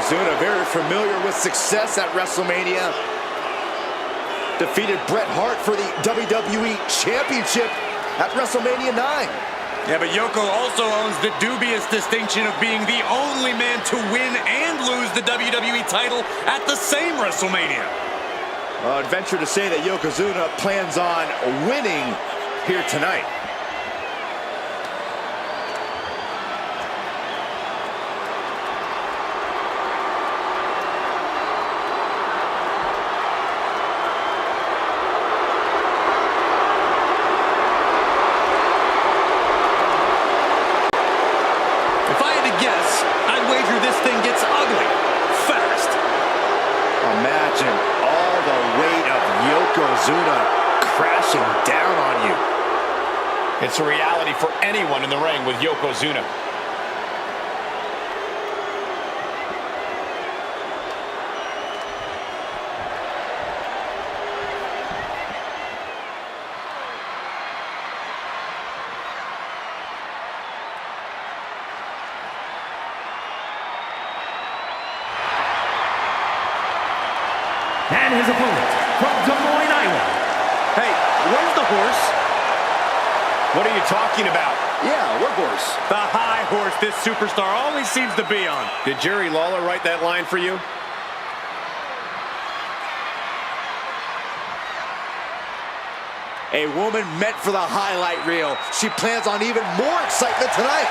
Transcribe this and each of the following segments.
Yokozuna, very familiar with success at WrestleMania. Defeated Bret Hart for the WWE Championship at WrestleMania 9. Yeah, but Yoko also owns the dubious distinction of being the only man to win and lose the WWE title at the same WrestleMania. I'd venture to say that Yokozuna plans on winning here tonight. Imagine all the weight of Yokozuna crashing down on you. It's a reality for anyone in the ring with Yokozuna. And his opponent from Des Moines, Iowa. Hey, where's the horse? What are you talking about? Yeah, what horse? The high horse this superstar always seems to be on. Did Jerry Lawler write that line for you? A woman meant for the highlight reel. She plans on even more excitement tonight.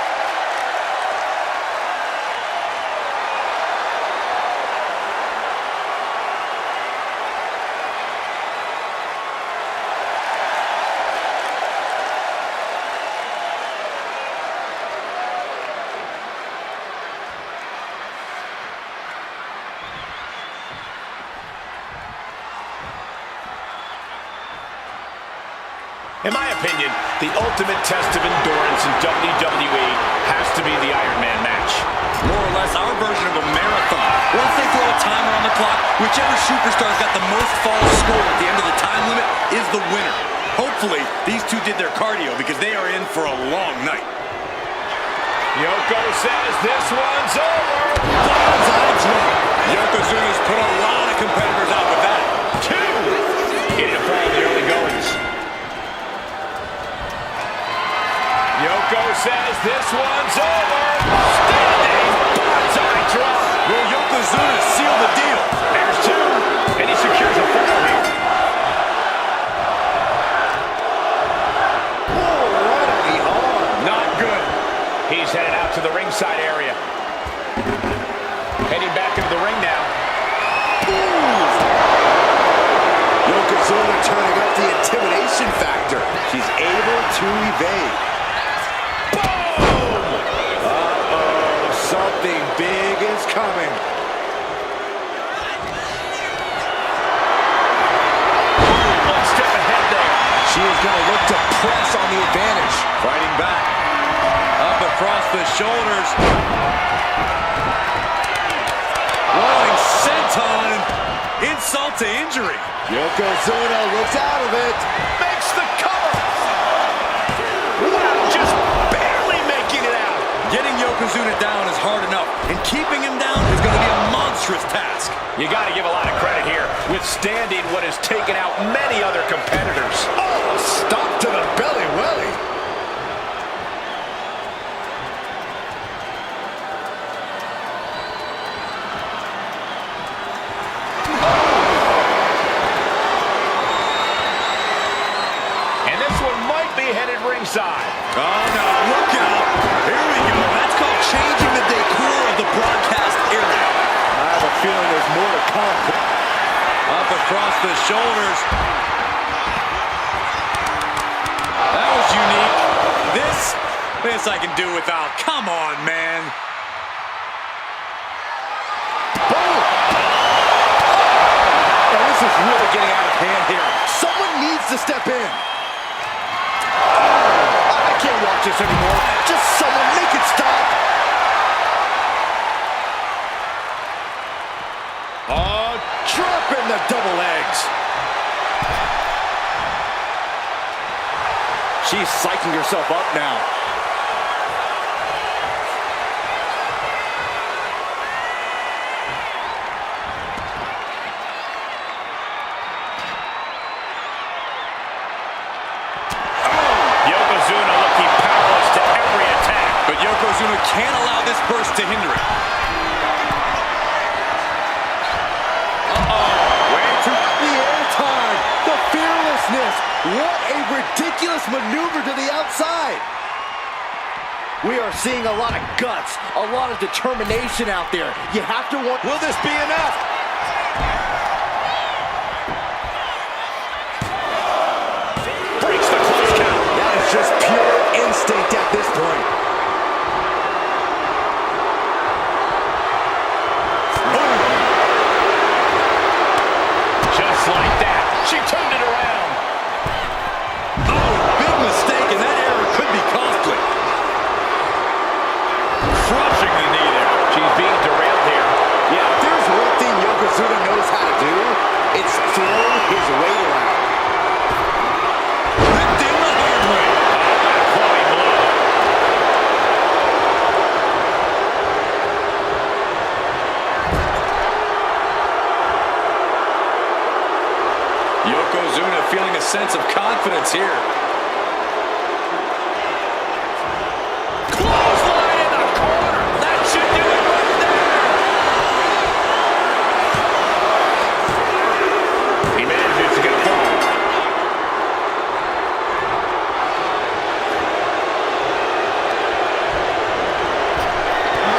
In my opinion, the ultimate test of endurance in WWE has to be the Iron Man match. More or less our version of a marathon. Once they throw a timer on the clock, whichever superstar's got the most falls scored at the end of the time limit is the winner. Hopefully, these two did their cardio because they are in for a long night. Yoko says this one's over. Yokozuna's put a lot of competitors out with that. Two. Getting a fall in the early goings. Yoko says this one's over. Standing bonsai drop. Will Yokozuna seal the deal? There's two. And he secures a fall here. Oh, right on the arm. Not good. He's headed out to the ringside area. Heading back into the ring now. Yokozuna turning up the intimidation factor. She's able to evade. Something big is coming. One step ahead there. She is going to look to press on the advantage. Fighting back. Up across the shoulders. Rolling senton. Insult to injury. Yokozuna looks out of it. Makes the cover. Wow, just barely making it out. Getting Yokozuna down is hard enough, and keeping him down is going to be a monstrous task. You got to give a lot of credit here, withstanding what has taken out many other competitors. Oh, stop to the belly welly. And this one might be headed ringside. Oh, no, look out. Here we go. That's called changing the decor of the broadcast area. I have a feeling there's more to come. Up across the shoulders. That was unique. This I can do without. Come on, man. Boom! And this is really getting out of hand here. Someone needs to step in. I can't watch this anymore. Just someone make it stop. Oh, dropping the double legs. She's psyching herself up now. can't allow this burst to hinder it. Way to the airtime. The fearlessness. What a ridiculous maneuver to the outside. We are seeing a lot of guts, a lot of determination out there. You have to want... Will this be enough? Breaks the close count. That is just pure instinct at this point. Just like that, she turned it around. Oh, big mistake, and that error could be costly. Crushing the knee there. She's being derailed here. Yeah, if there's one thing Yokozuna knows how to do, it's throw his weight around. Ripped in the hard way. Quality blow. Yokozuna feeling a sense of confidence here. Clothesline in the corner. That should do it right there. He manages to get a fall.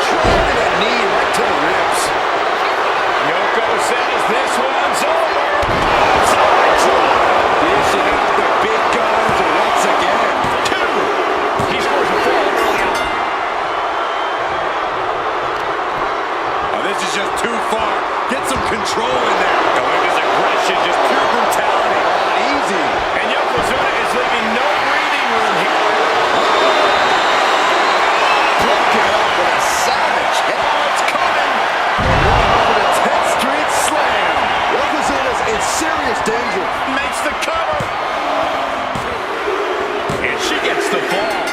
Driving a knee right to the ribs. Yoko says this one's over. Side drop. Dishing out the big guns once again. Two. He scores a fall early on. Oh, this is just too far. Get some control in there. Going his aggression, just pure brutality. Easy. And Yokozuna is leaving no breathing room here. Broken up with a savage hit. Oh, it's coming. With a 10th Street slam. Yokozuna's in serious danger. Makes the cover. And she gets the fall.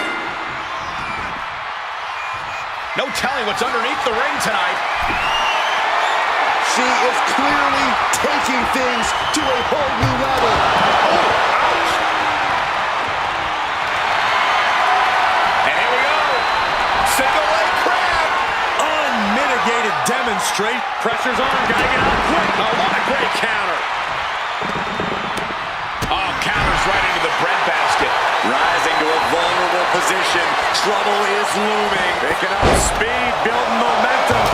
No telling what's underneath the ring tonight. She is clearly taking things to a whole new level. Oh, ouch. And here we go. Single leg crab. Unmitigated demonstrate. Pressure's on. Gotta get out quick. Oh, what a great counter. Oh, counters right into the breadbasket. Rising to a vulnerable position. Trouble is looming. Picking up speed, building momentum.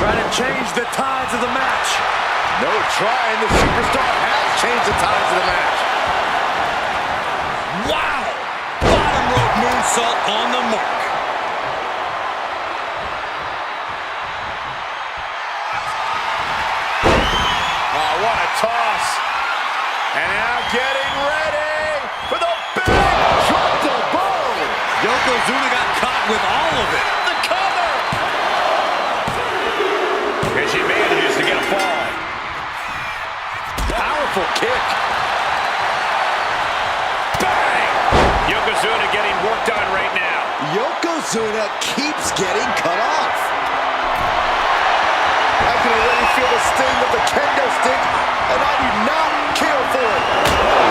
Trying to change the tides of the match. No trying. The superstar has changed the tides of the match. Wow! Bottom rope moonsault on the mark. Oh, what a toss. And now getting ready for the big drop the bow. Yokozuna got caught with all of it. The cover. And she manages to get a fall. Powerful kick. Bang! Yokozuna getting worked on right now. Yokozuna keeps getting cut off. I can already feel the sting of the kendo stick, and I do not care for it.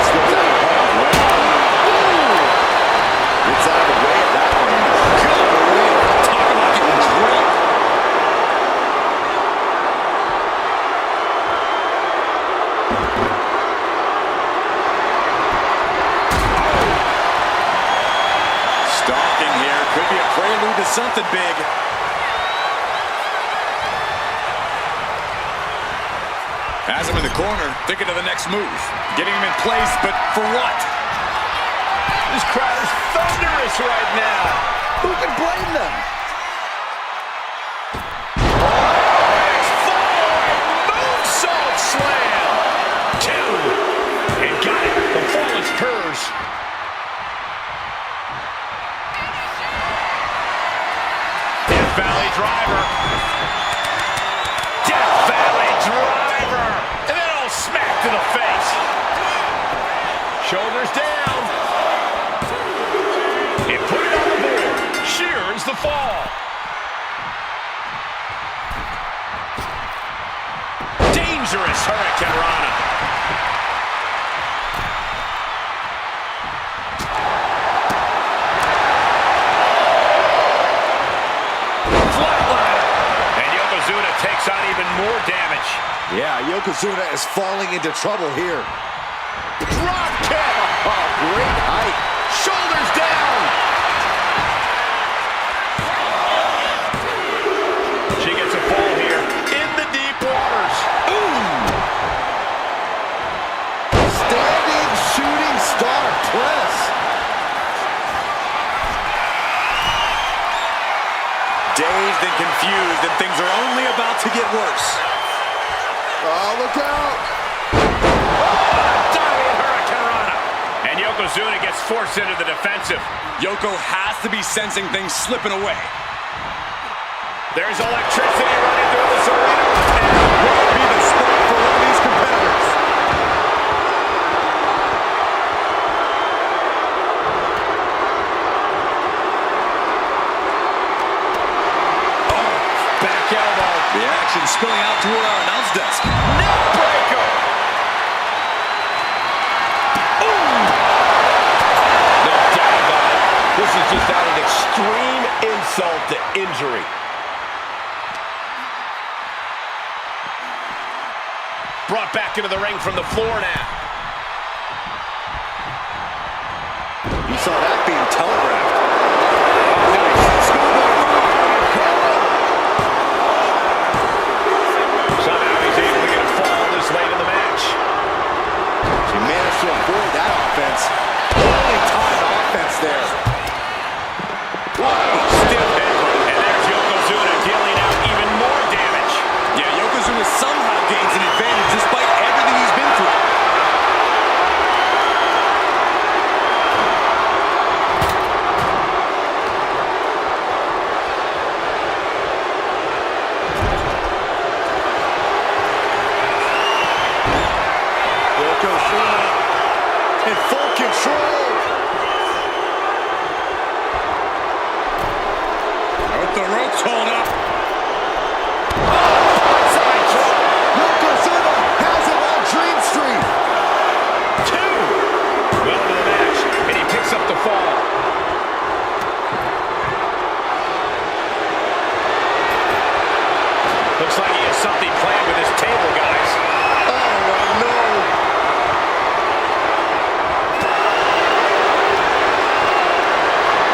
Slips out of the way. Gets out of the way of that one. Talk about getting drilled. Stalking here could be a prelude to something big. Has him in the corner, thinking of the next move. Getting him in place, but for what? This crowd is thunderous right now. Who can blame them? Moonsault slam. Two. And got it. The fall is hers. Death Valley driver. Death Valley driver. And then all smack to the face. Shoulders down. And put it on the board. Shears the fall. Dangerous Hurricane Rana. Yeah, Yokozuna is falling into trouble here. Drop kick! Oh, great height. Shoulders down! She gets a fall here in the deep waters. Ooh! Standing shooting star press. Dazed and confused, and things are only about to get worse. Oh, look out! Diving hurricanrana. And Yokozuna gets forced into the defensive. Yoko has to be sensing things slipping away. There's electricity running through this arena. What would be the spot for one of these competitors? Back elbow. The action spilling out toward our announce desk. Neck breaker. No doubt about it. This is just adding extreme insult to injury. Brought back into the ring from the floor now. You saw that being telegraphed. Somehow he's able to get a fall this late in the match. She managed to avoid that offense. Only time offense there. Stiff headbutt. And there's Yokozuna dealing out even more damage. Yeah, Yokozuna somehow gains an advantage despite everything he's been through. Yokozuna in full control. With the ropes hold up. Yokozuna has him on Dream Street. Two. Well into the match, and he picks up the fall. Looks like he has something planned with his table, guys. Oh, no.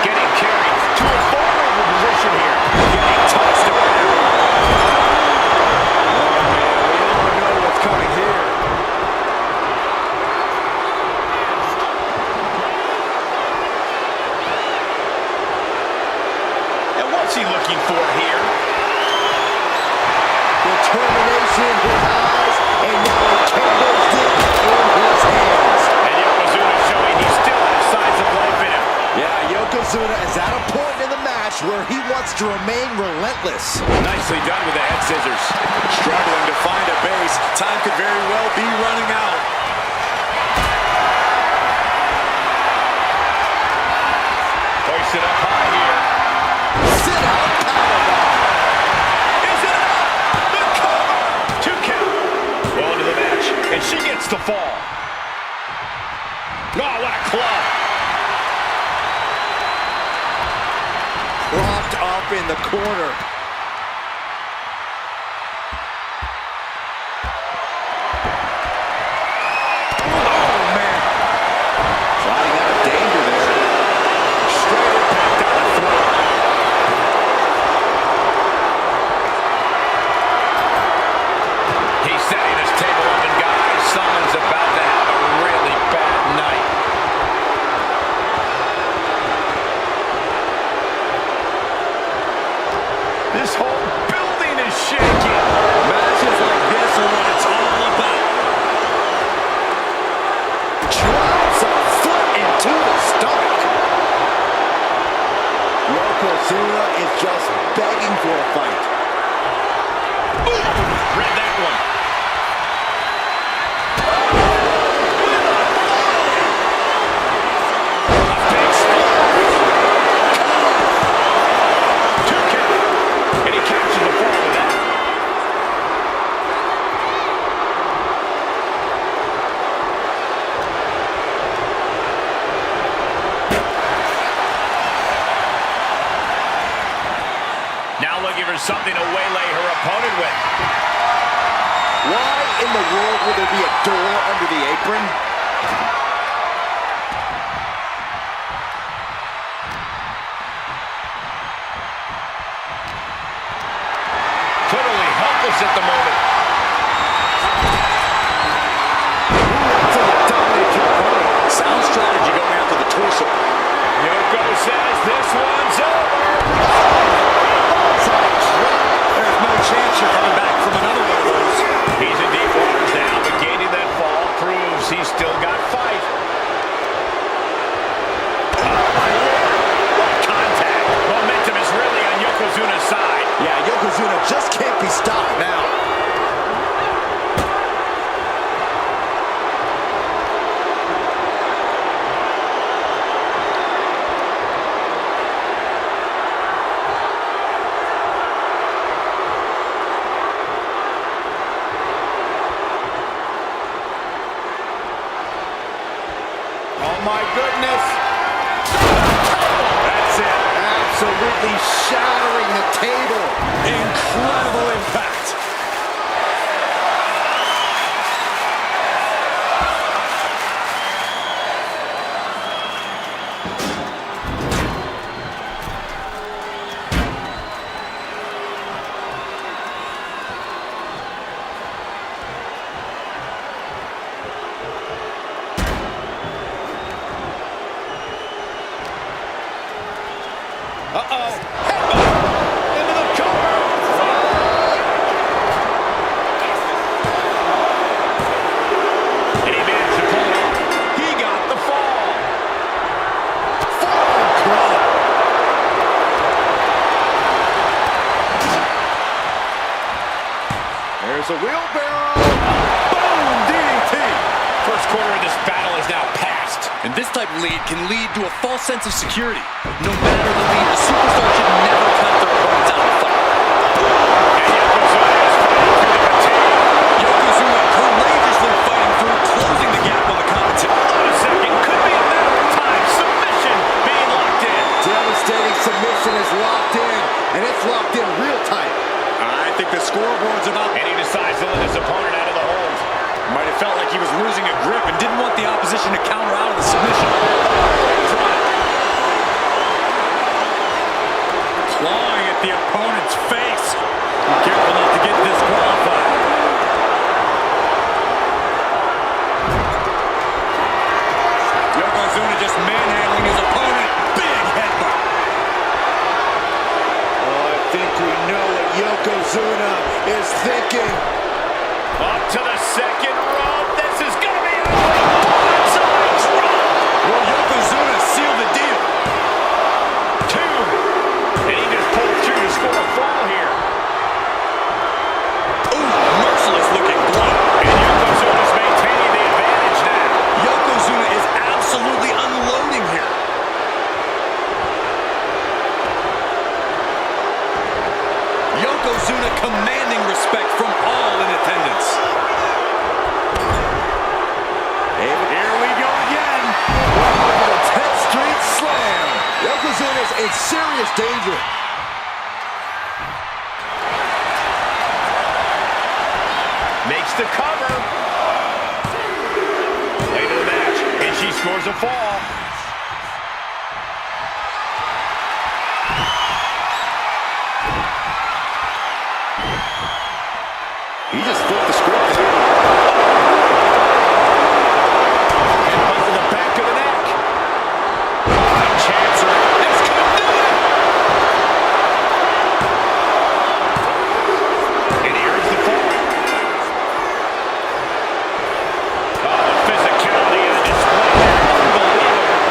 Getting carried to a vulnerable position here. Getting tossed around. We all know what's coming here. And what's he looking for here? Determination in his eyes, and now a kendo stick in his hands. And Yokozuna showing he still has signs of life in him. Yeah, Yokozuna is at a point in the match where he wants to remain relentless. Nicely done with the head scissors. Struggling to find a base. Time could very well be running out. Hoisted up high here. Sit out powerbomb. Is it enough? The cover! 2 count. Well into the match, and she gets the fall. Oh, what a club. Propped up in the corner. Oh, man. Sliding out of danger there. Straight impact down the throat. He's setting his table up, and guys, someone's about to have a really bad night. This whole building is shaking. Matches like this are what it's all about. Drops a foot into the stomach. Yokozuna is just begging for a fight. Read that one. A big splash. 2 count. And he captures the fall with that. Now looking for something to waylay her opponent with. Why in the world would there be a door under the apron? Totally helpless at the moment. Sound strategy going after the torso. Yoko says this one's over. There's no chance you're coming back from another one of those. He's in deep waters now, but gaining that fall proves he's still got fight. What contact. Momentum is really on Yokozuna's side. Yeah, Yokozuna just can't be stopped now. Oh my goodness. That's it. Absolutely shattering the table. Incredible impact. Uh-oh. Into the cover. And he managed to pull it off. He got the fall. Fall club. There's a wheelbarrow. Boom! DDT. First quarter of this battle is now past. And this type of lead can lead to a false sense of security. No matter the lead, the superstar should never count their opponents out of the fight. And Yokozuna is fighting through the fatigue. Yokozuna courageously fighting through, closing the gap on the competition. On a second, could be a matter of time. Submission being locked in. Devastating submission is locked in, and it's locked in real tight. I think the scoreboard's about... And he decides to let his opponent out of the hold. Might have felt like he was losing a grip and didn't want the opposition to counter out of the submission. Clawing at the opponent's face. Be careful not to get disqualified. Yokozuna just manhandling his opponent. Big headbutt. Oh, I think we know what Yokozuna is thinking. Up to the second rope. This is going to be a bonsai drop. Will Yokozuna seal the deal? Two. And he just pulled through to score a fall here. Ooh, merciless looking blow. And Yokozuna's maintaining the advantage now. Yokozuna is absolutely unloading here. Yokozuna commanding respect from all in attendance. Here we go again. The 10th Street Slam. Yokozuna's in serious danger. Makes the cover. Later in the match, and she scores a fall. He just flipped the script there. Headbutt to the back of the neck. Chancer. This could do it. And here's the fall. Oh, the physicality and the display. Unbelievable.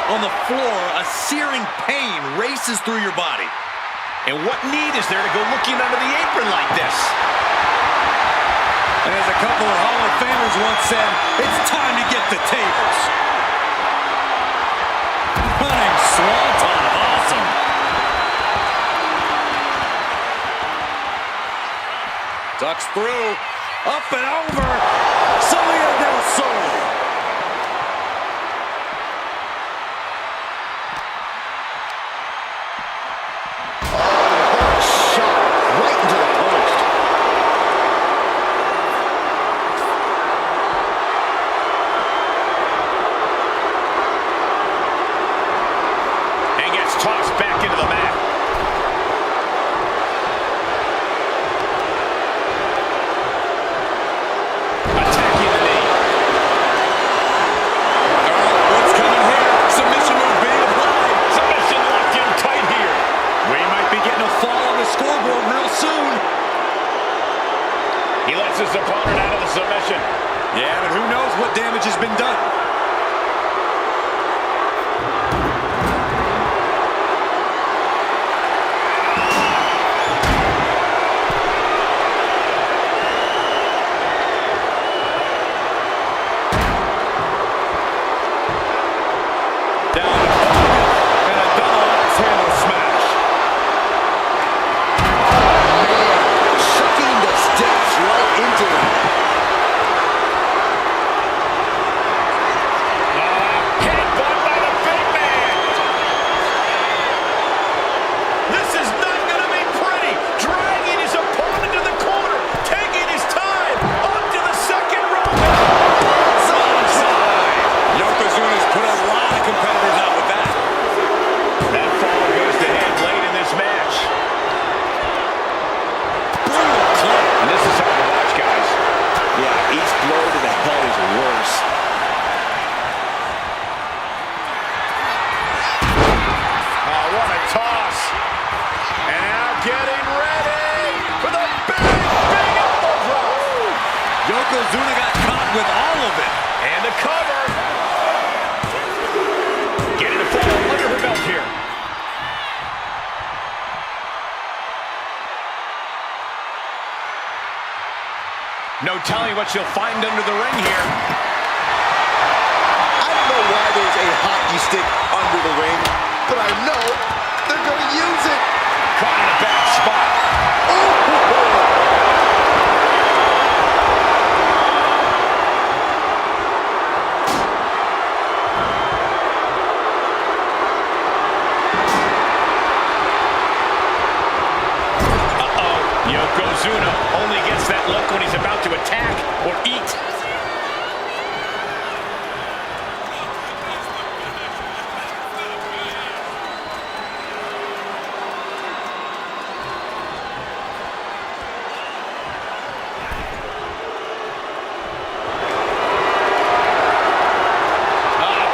on the floor, a searing pain races through your body. And what need is there to go looking under the apron like this? And as a couple of Hall of Famers once said, it's time to get the tables. Running swanton, awesome. Ducks through, up and over, Salida del Sol. Tossed back into the mat. Attacking the knee. What's coming here? Submission move being applied. Submission locked in tight here. We might be getting a fall on the scoreboard real soon. He lets his opponent out of the submission. Yeah, but who knows what damage has been done. Yokozuna got caught with all of it. And the cover. Getting a fall under her belt here. No telling what she'll find under the ring here. I don't know why there's a hockey stick under the ring, but I know they're going to use it. Caught in a bad spot. Yokozuna only gets that look when he's about to attack or eat.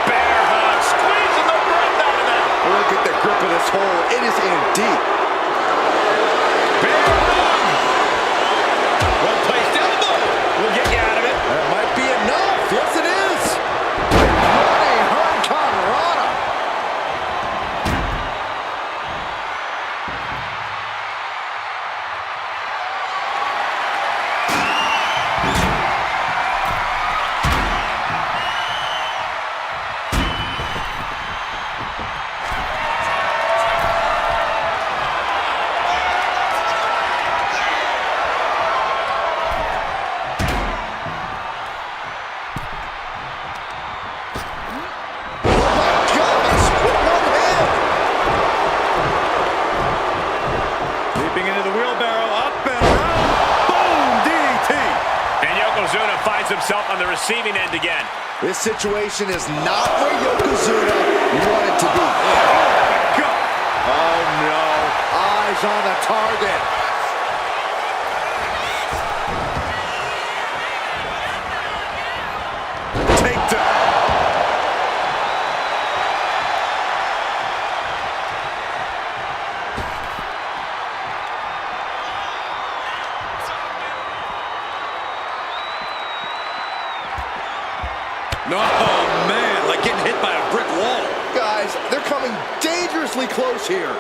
Bear hug, squeezing the breath out of that. Look at the grip of this hole. It is in deep. Well-placed elbow will get you out of it. That might be enough. Yes, it is. What a hurricanrana. Yokozuna finds himself on the receiving end again. This situation is not where Yokozuna wanted to be. Oh, no. Eyes on the target. Takedown. Oh, man, like getting hit by a brick wall. God, awfully close here.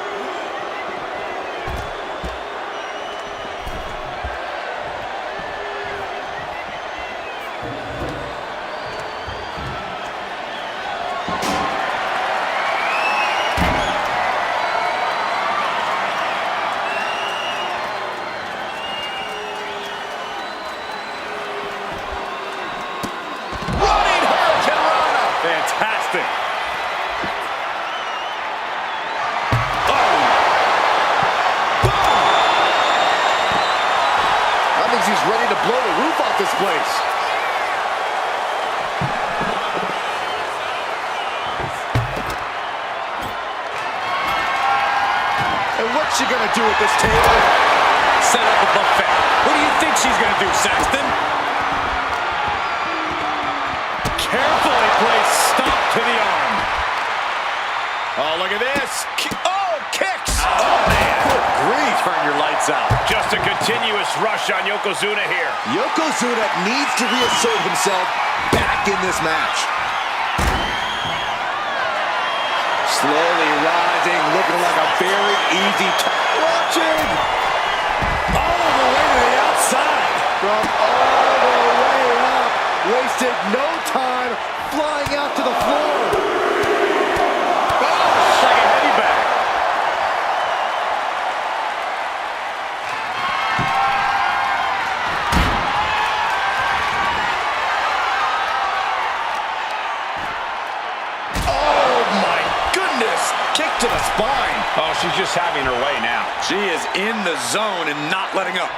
Fantastic. I think he's ready to blow the roof off this place. And what's she gonna do at this table? Set up a buffet. What do you think she's gonna do, Saxton? Carefully placed stop to the arm. Oh, look at this. Oh, kicks. Oh, man. Good grief. Turn your lights out. Just a continuous rush on Yokozuna here. Yokozuna needs to reassert himself back in this match. Slowly rising, looking like a very easy watching. All the way to the outside. From all the way up. Wasted no time flying out to the floor. Oh, second heavy back. Oh, my goodness. Kick to the spine. Oh, she's just having her way now. She is in the zone and not letting up.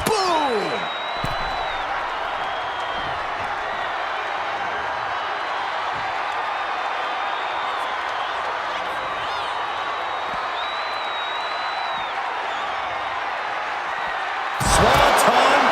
Boom! Swanton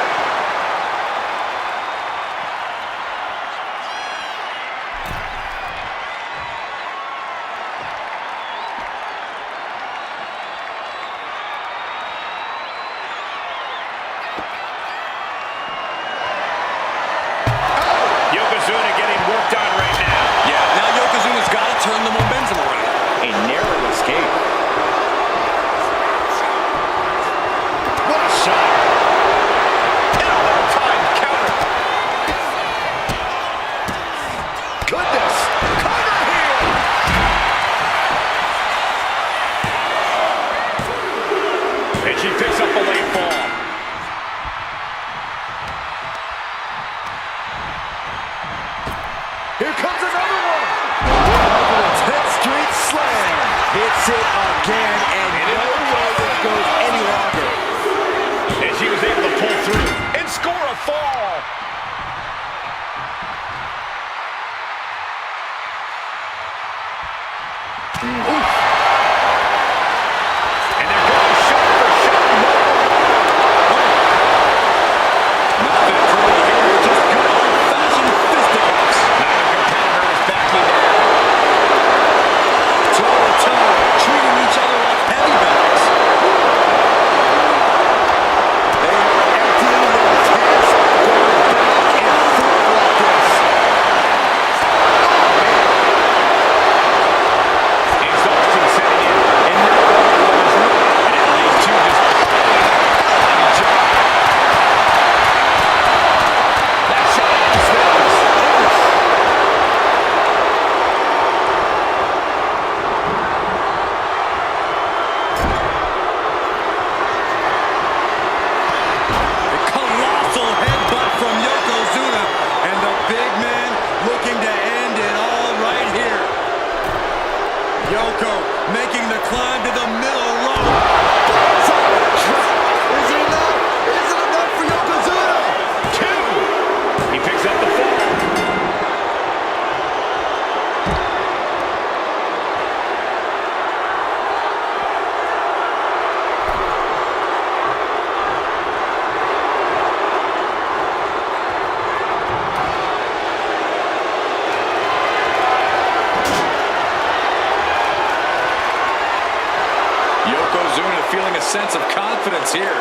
offense here.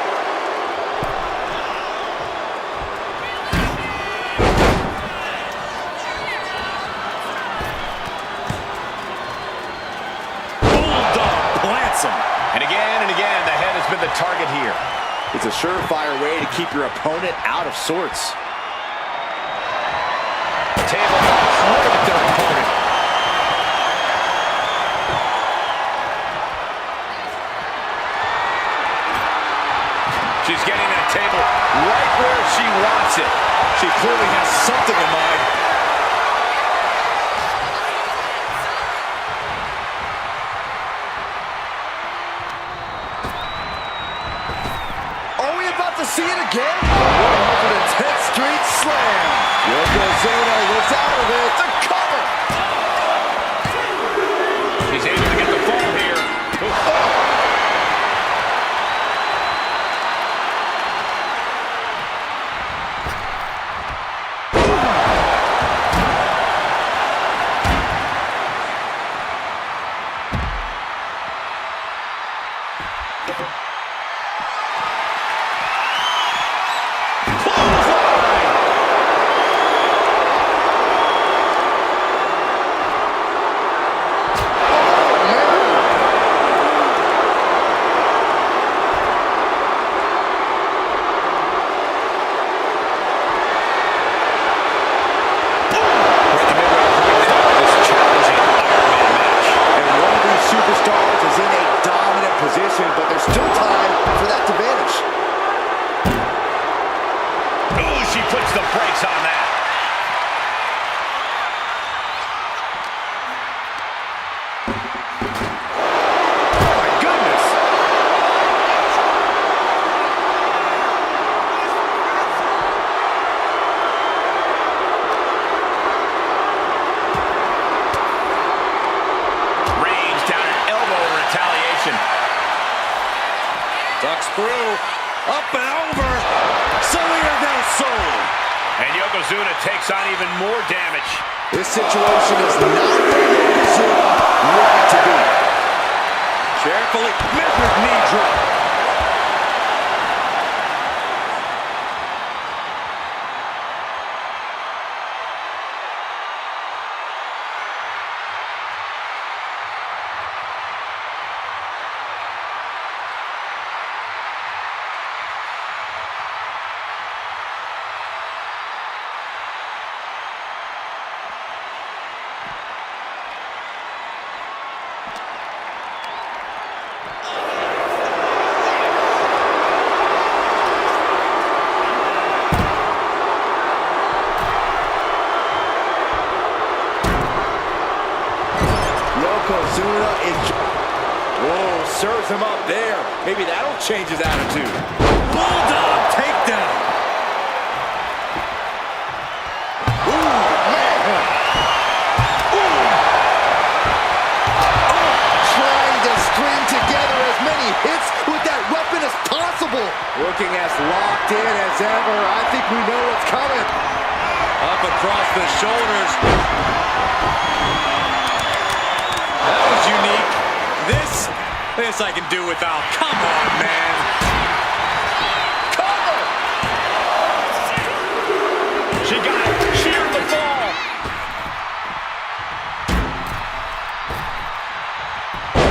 Bulldog plants him. And again, the head has been the target here. It's a surefire way to keep your opponent out of sorts. Table hard at their opponent. She's getting that table right where she wants it. She clearly has something in mind. Are we about to see it again? 110th Street Slam. Yokozuna looks out of it. The cover. She's able to get the fall here. But there's still time for that to vanish. Ooh, she puts the brakes on that. Oh my goodness. Range down an elbow in retaliation. Ducks through, up and over, Salida del Sol. And Yokozuna takes on even more damage. This situation is not where Yokozuna wanted to be. Carefully, measured knee drop. Yokozuna whoa, serves him up there. Maybe that'll change his attitude. Bulldog takedown. Ooh, man. Ooh. Oh, trying to string together as many hits with that weapon as possible. Looking as locked in as ever. I think we know what's coming. Up across the shoulders. That was unique. This I can do without. Come on, man. Cover! She got it. She earned the fall.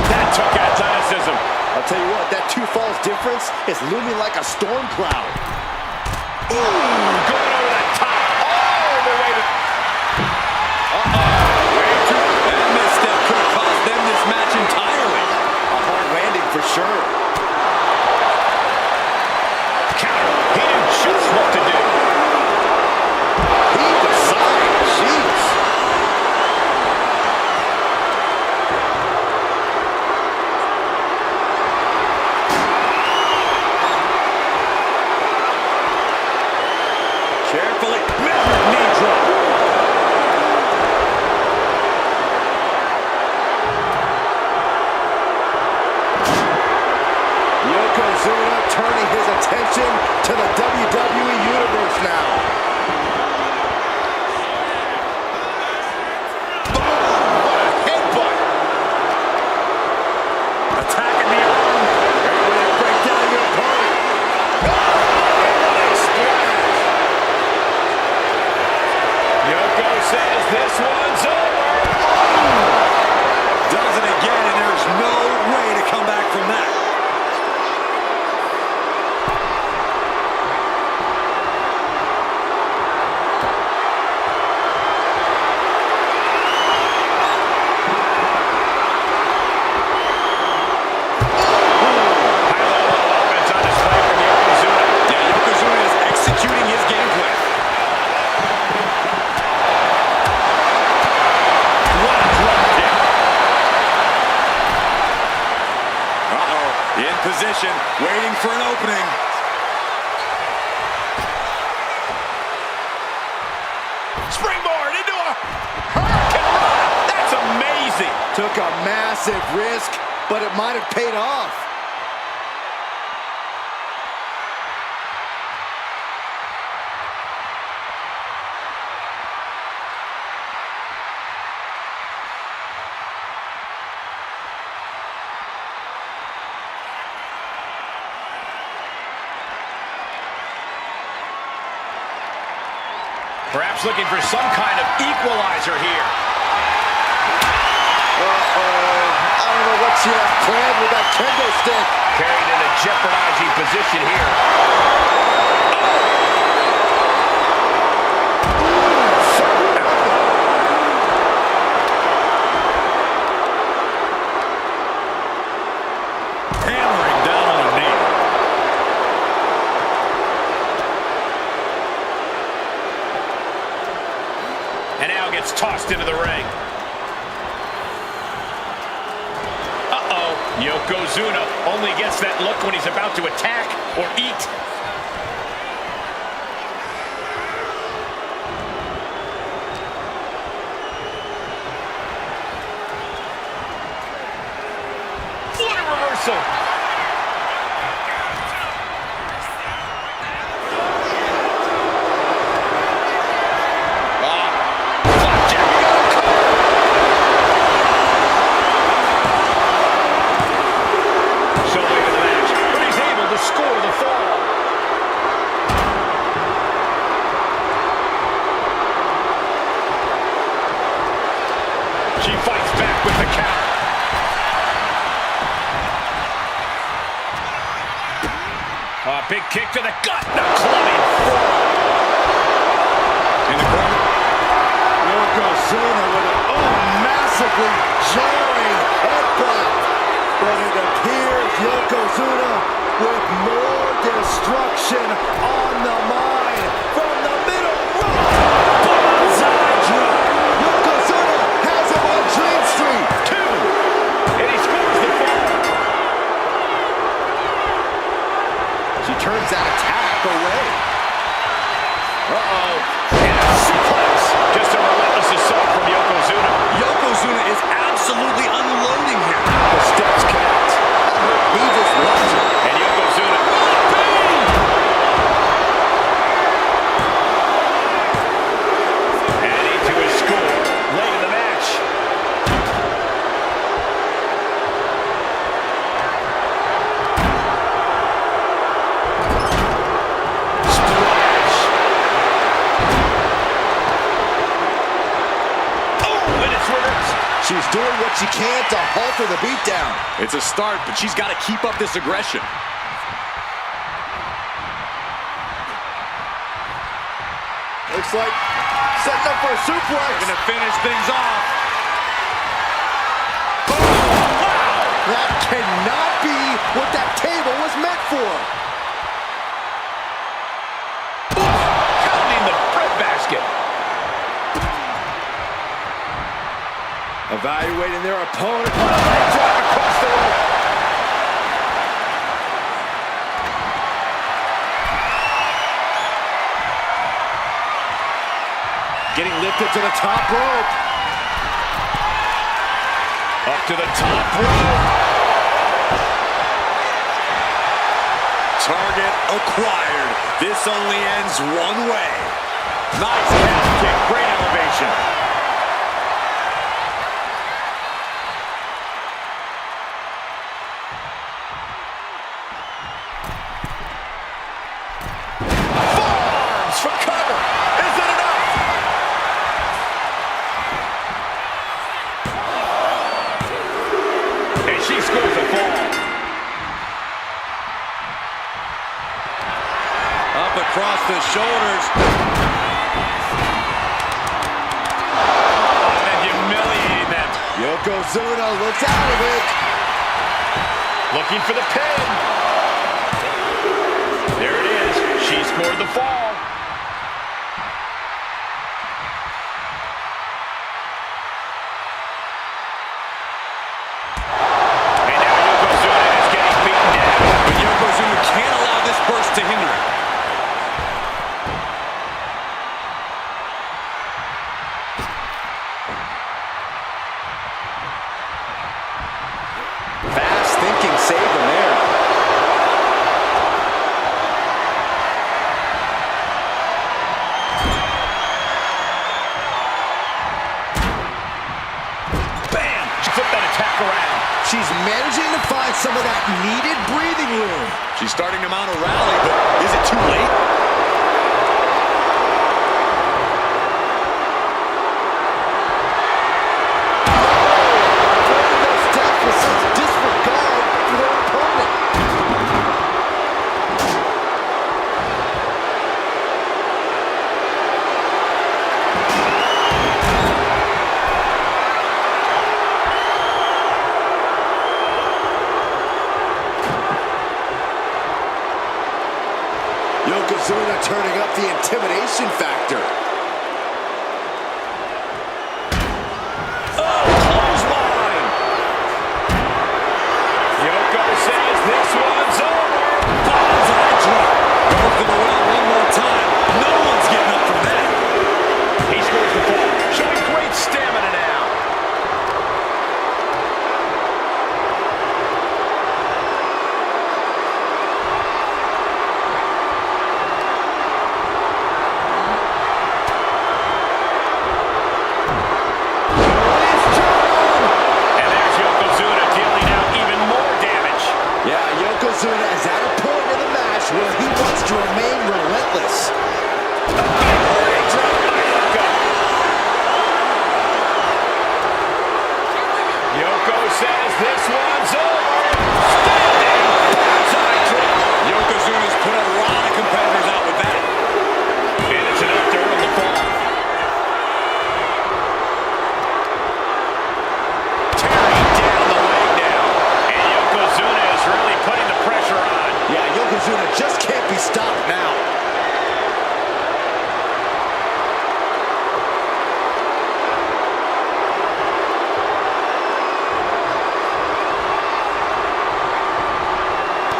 That took athleticism. I'll tell you what, that two falls difference is looming like a storm cloud. Ooh, going over the top. All the way to... That misstep could have cost them this match entirely. A hard landing for sure. Counter. He knew just what to do. He decided. Jeez. Carefully, measured knee drop. Yokozuna turning his attention to the WWE Took a massive risk, but it might have paid off. Perhaps looking for some kind of equalizer here. I don't know what she has planned with that kendo stick. Carried in a jeopardizing position here. Hammering down on a knee. And now gets tossed into the ring. Yokozuna only gets that look when he's about to attack or eat. What a reversal! She fights back with the counter. A big kick to the gut. A clubbing forearm. In the corner. Yokozuna with a massively jarring headbutt. But it appears Yokozuna with more destruction on the mind from the middle rope. Banzai drop. Yokozuna has him on Dream Street. 2. And he scores the fall. She turns that attack away. Uh-oh. And a suplex. Just a relentless assault from Yokozuna. Yokozuna is absolutely unloading here. The steps connect. He just loves it. And Yokozuna. Adding to his score. Late in the match. Splash. Oh, and it's reversed. She's doing what she can to halter the beatdown. It's a start, but she's got to keep up this aggression. Looks like setting up for a suplex. Going to finish things off. That cannot be what that table was meant for. Pounding the breadbasket. Evaluating their opponent. Drop across the rope. Getting lifted to the top rope. Up to the top rope. Target acquired. This only ends one way. Nice calf kick. Great elevation. Forearms for cover. Is it enough? And she scores a fall. Up across the shoulders. Oh, and humiliating them. Yokozuna looks out of it. Looking for the pin. There it is. She scored the fall. And now Yokozuna is getting beaten down. But Yokozuna can't allow this burst to hinder him. managing to find some of that needed breathing room. She's starting to mount a rally, but is it too late? Those steps with such disregard for their opponent. Yokozuna turning up the intimidation factor. Oh, clothesline. Yoko says this one's over. Bonsai drop. Goes to the well one more time. No one's getting up from that. He scores the ball, showing great stamina now. And there's Yokozuna dealing out even more damage. Yeah, Yokozuna is at a point in the match where he wants to remain relentless. Great drop by Yoko. Yoko says this one's over. Standing bonsai drop. Yokozuna's put a lot of competitors out with that. And it's enough to earn the fall. Tearing down the leg now. And Yokozuna is really putting the pressure on. Yeah, Yokozuna just can't be stopped now.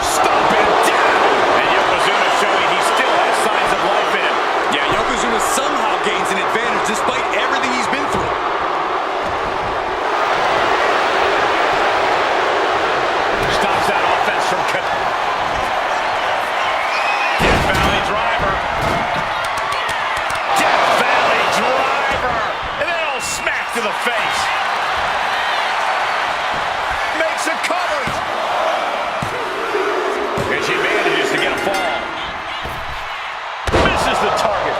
Stomping down. And Yokozuna showing he still has signs of life in him. Yeah, Yokozuna somehow gains an advantage despite everything he's been through. Stops that offense from Death Valley driver. Death Valley driver. And then a smack to the face. Makes a cover. And she manages to get a fall. Misses the target.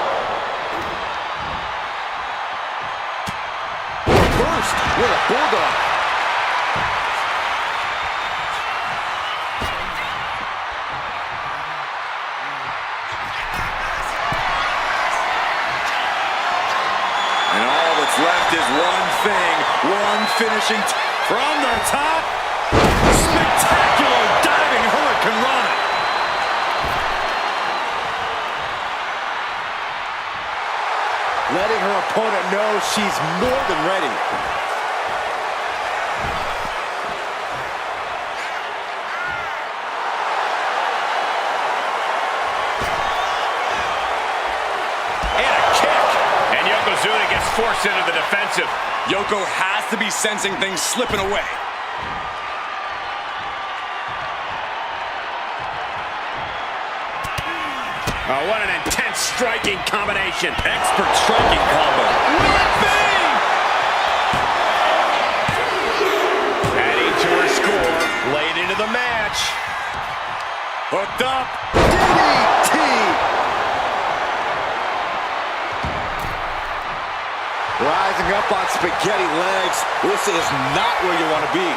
First with a bulldog. And all that's left is one thing, one finishing from the top. Spectacular diving Hurricane Rana. Letting her opponent know she's more than ready. And a kick. And Yokozuna gets forced into the defensive. Yoko has to be sensing things slipping away. Oh, what an intense striking combination. Expert striking combo. Will it be? Adding to her score late into the match. Hooked up. DDT. Rising up on spaghetti legs. This is not where you want to be.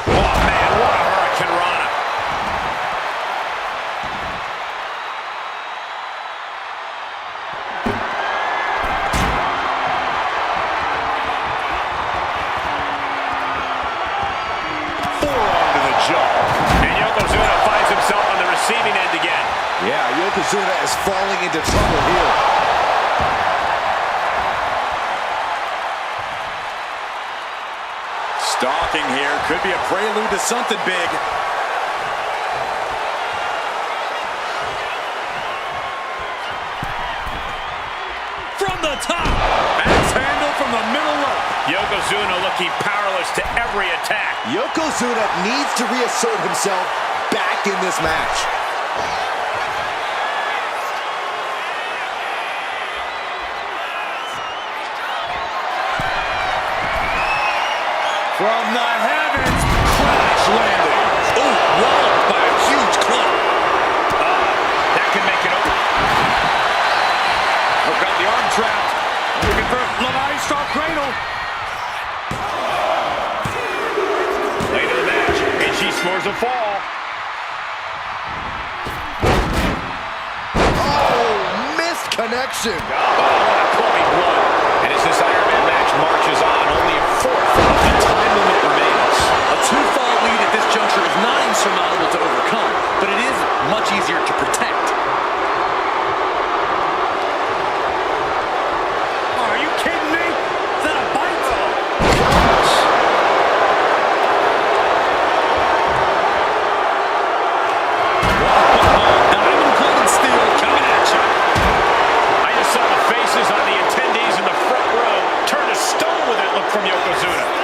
Oh, man, what a Hurricane Rana. Forearm to the jaw. And Yokozuna finds himself on the receiving end again. Yeah, Yokozuna is falling into trouble here. Stalking here could be a prelude to something big. From the top. Axe handle from the middle rope. Yokozuna looking powerless to every attack. Yokozuna needs to reassert himself back in this match. From the heavens, crash landing. Oh, walloped by a huge club. That can make it over. Oh, got the arm trapped. Looking for Levi Star Cradle. Late in the match, and she scores a fall. Oh, missed connection. Pouring blood. And as this Iron Man match marches on, only a fourth of the time limit remains. A two-fall lead at this juncture is not insurmountable to overcome, but it is much easier to protect. Are you kidding me? Is that a bite? Diamond-plated steel coming at you. I just saw the faces on the attendees in the front row turn to stone with that look from Yokozuna.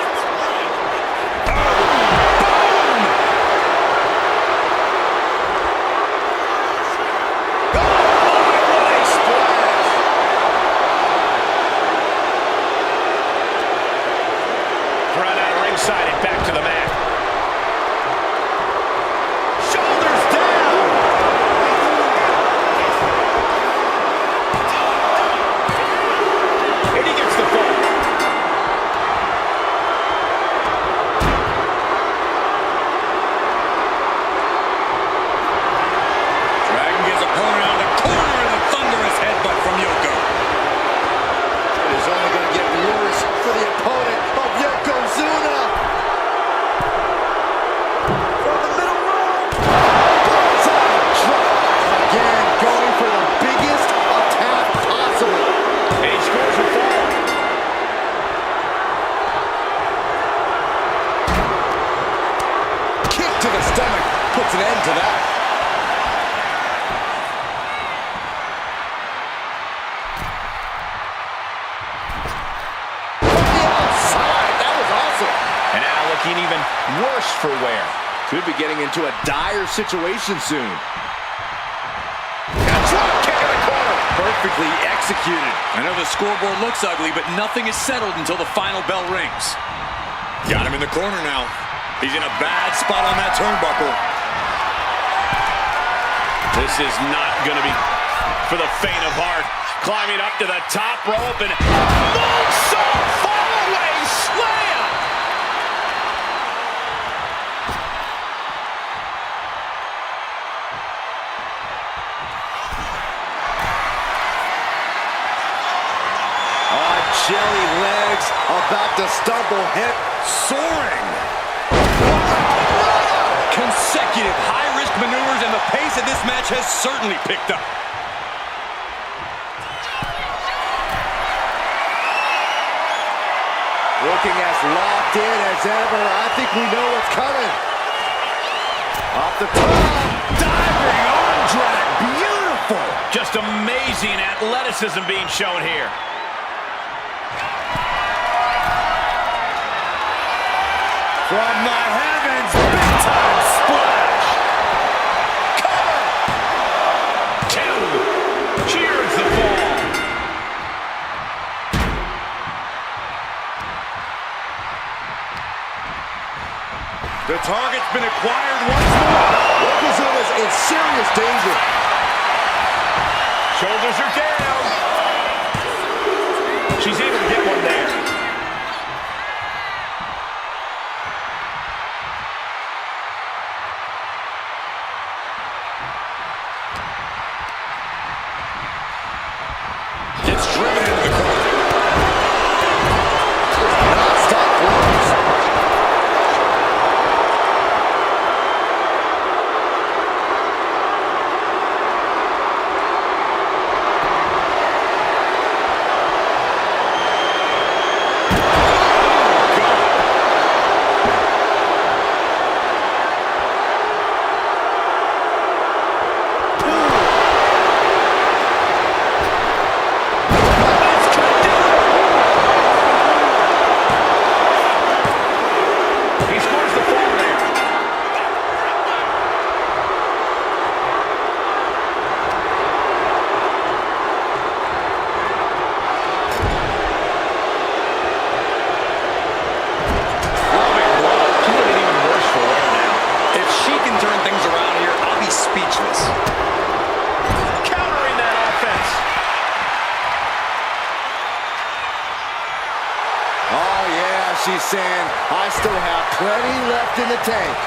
Run out of ringside and back to the mat. Shoulders down. And he gets the fall. Dragging his opponent out of the corner and a thunderous headbutt from Yoko. It is only going to get worse for the opponent of Yokozuna. From the middle rope. Bullseye drop. Again, going for the biggest attack possible. And he scores a fall. Kick to the stomach puts an end to that. From the outside, that was awesome. And now looking even worse for wear. Could be getting into a dire situation soon. A drop kick in the corner. Perfectly executed. I know the scoreboard looks ugly, but nothing is settled until the final bell rings. Got him in the corner now. He's in a bad spot on that turnbuckle. This is not going to be for the faint of heart. Climbing up to the top rope and moonsault fallaway slam. Jelly legs about to stumble hip. Soaring. Consecutive high-risk maneuvers, and the pace of this match has certainly picked up. Looking as locked in as ever. I think we know what's coming. Off the top. Diving arm drag. Beautiful. Just amazing athleticism being shown here. From the heavens, big time splash. Cover. Two. Cheers the fall. The target's been acquired once more. Yokozuna's in serious danger. Shoulders are down. She's able to get one there. Gets driven into the corner. Non-stop blows. she's saying, I still have plenty left in the tank.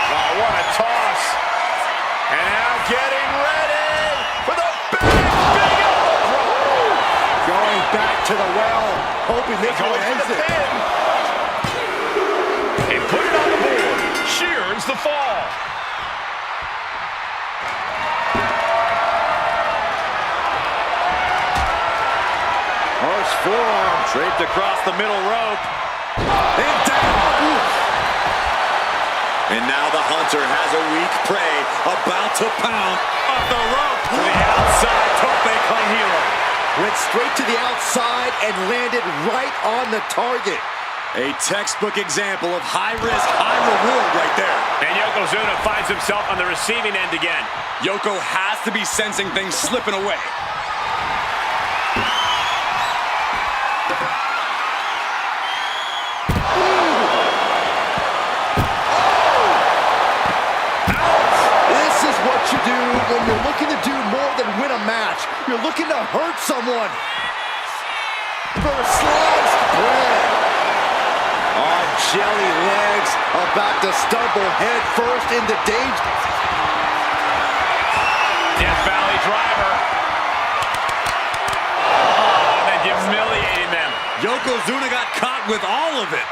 Oh, what a toss. And now getting ready for the big elbow drop. Going back to the well, hoping this one ends it. And put it on the board. Shears the fall. Harsh forearm. Draped across the middle rope. And down. Oof. And now the hunter has a weak prey about to pound off the rope to the outside. Tope con hilo. Went straight to the outside and landed right on the target. A textbook example of high risk, high reward right there. And Yokozuna finds himself on the receiving end again. Yoko has to be sensing things slipping away. This is what you do when you're looking to do more than win a match. You're looking to hurt someone. For a sliced bread. On jelly legs, about to stumble head first into danger. Death Valley driver. Oh, and then humiliating them. Yokozuna got caught with all of it.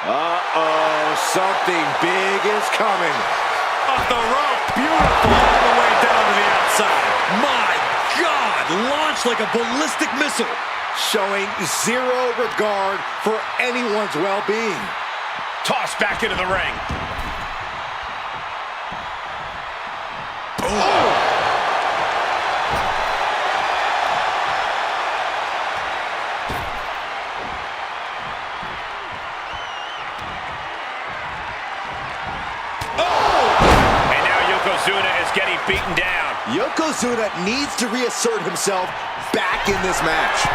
Uh-oh, something big is coming. Off the rope, beautiful, all the way down to the outside. My God, launched like a ballistic missile. Showing zero regard for anyone's well-being. Tossed back into the ring. And now Yokozuna is getting beaten down. Yokozuna needs to reassert himself back in this match.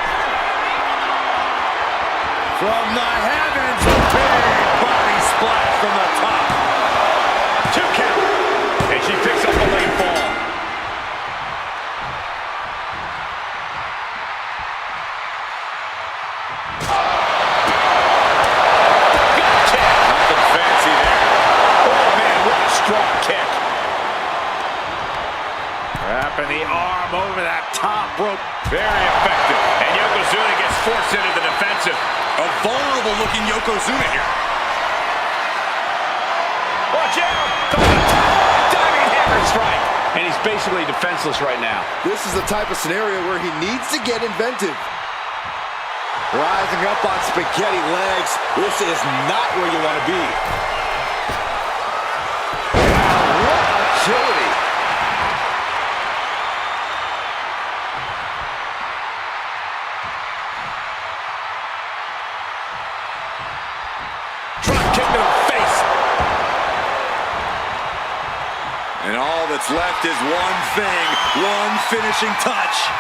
From the heavens, a big body splash from the top. 2 count. And she picks up the late fall. Gotcha. Nothing fancy there. Oh, man, what a strong kick. Wrapping the arm over that top rope. Very effective. And Yokozuna gets forced into the defensive. A vulnerable-looking Yokozuna here. Watch out! Diving hammer strike. And he's basically defenseless right now. This is the type of scenario where he needs to get inventive. Rising up on spaghetti legs. This is not where you want to be. What agility. Drop kick to the face. And all that's left is one thing, one finishing touch.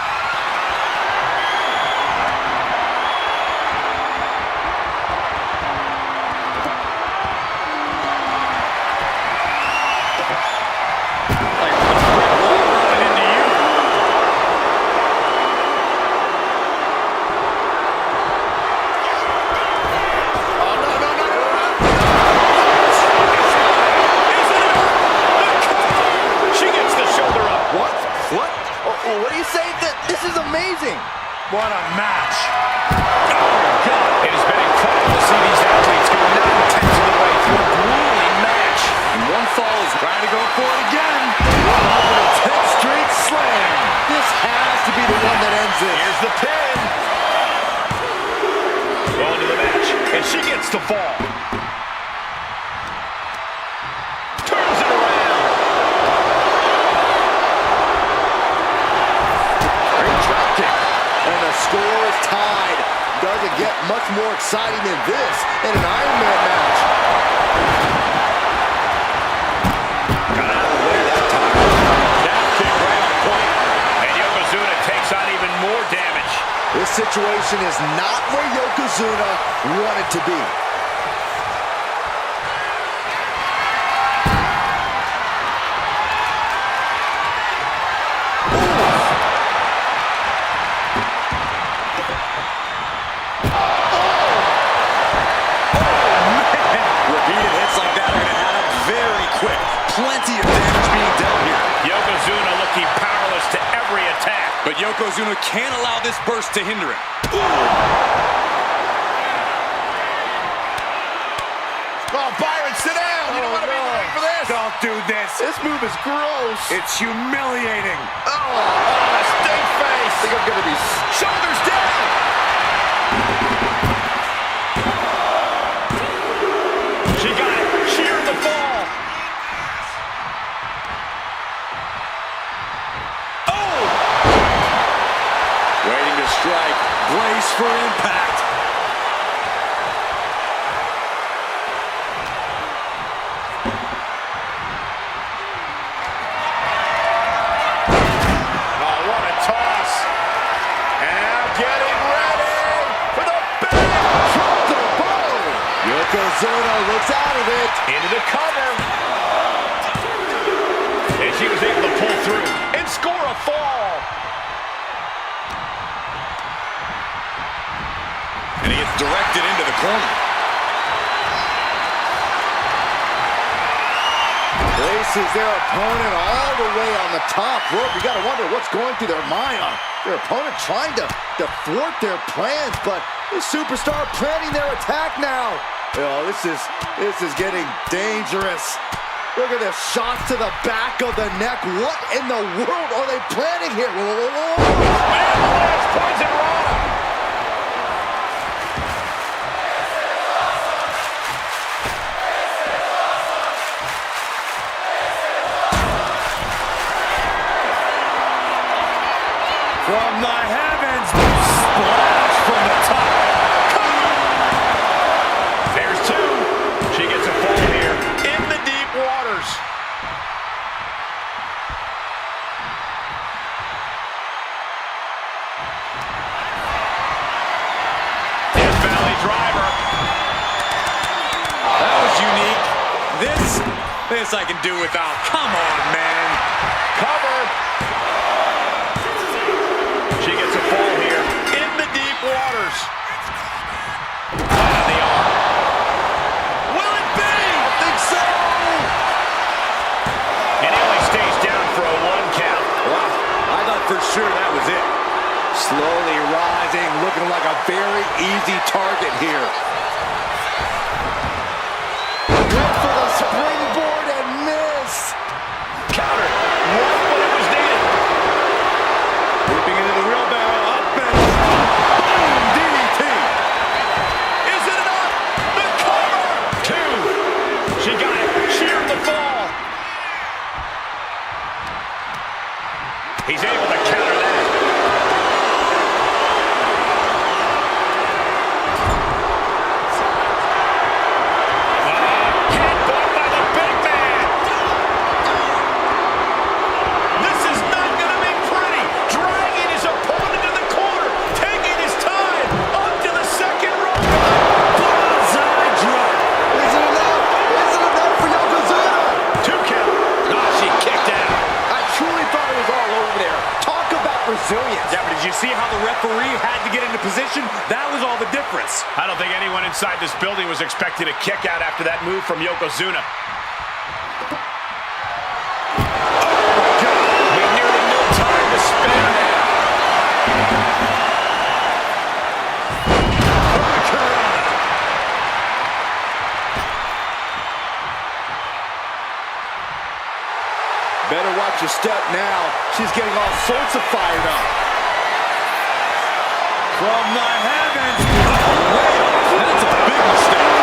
Like a brick wall running into you. Oh, no, no, no, no, no. She gets the shoulder up. What? What? What are you saying? This is amazing. What a match. Oh, God. It has been incredible to see these athletes go 9/10 of the way through a grueling match. And one fall is trying to go for it again. Over the 10th straight slam. This has to be the one that ends it. Here's the pin. Going to the match. And she gets the fall. Turns it around. Great drop kick. And the score is tied. Doesn't get much more exciting than this in an Iron Man match. Got out of the way that time. Calf kick right on point. And Yokozuna takes on even more damage. This situation is not where Yokozuna wanted to be. Repeated hits like that are going to add up very quick. Plenty of damage being dealt here. Yokozuna looking powerless to every attack. But Yokozuna can't allow this burst to hinder him. Oh, Byron, sit down. You don't want to be ready for this. Don't do this. This move is gross. It's humiliating. Oh, a stink face. I think I'm going to be... Shoulders down. She got it. Sheared the fall. Oh! Waiting to strike. Brace for impact. Oh, what a toss. And now getting ready for the big Drop the ball. Yokozuna looks out of it. into the cover. And she was able to pull through and score a fall. And he gets directed into the corner. Places their opponent all the way on the top rope. You got to wonder what's going through their mind. Their opponent trying to thwart their plans, but the superstar planning their attack now. Oh, this is getting dangerous. Look at this shot to the back of the neck. What in the world are they planning here? Whoa, whoa, whoa, whoa. And the last poison rana. From the heavens, splash from the top. There's two. She gets a fall here in the deep waters. Death Valley driver. That was unique. This I can do without. Come on, man. Cover. She gets a fall here in the deep waters. Right on the arm. Will it be? I think so. And he only stays down for a 1 count. Wow, I thought for sure that was it. Slowly rising, looking like a very easy target here. Went for the springboard and missed. Counter. Right when it was needed. Whipping into the wheelbarrow, up and boom, DDT. Is it enough? The cover. 2. She got it. Sheared the fall. He's able to counter that. Headbutt by the big man. This is not going to be pretty. Dragging his opponent to the corner. Taking his time. Up to the second rope. Bullseye drop. Is it enough? Is it enough for Yokozuna? 2 count. Oh, she kicked out. I truly thought it was all over there. Talk about resilience. Yeah, but did you see how the referee had to get into position? That was all the difference. I don't think anyone inside this building was expecting a kick out after that move from Yokozuna. With nearly no time to spare now. Better watch your step now. She's getting all sorts of fired up. From the heavens. Oh, way off. That's a big mistake.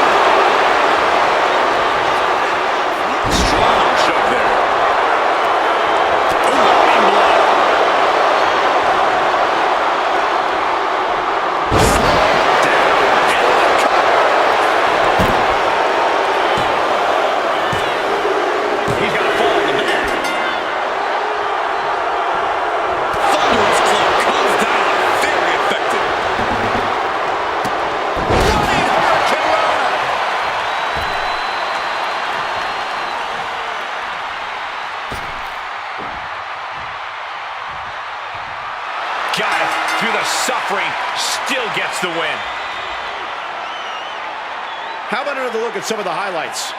Strong shove there. Ooh, running blood. Slammed down. Into the cover. He's got a fall in the back. Thunderous club comes down. Very effective. got it. Through the suffering, still gets the win. How about another look at some of the highlights?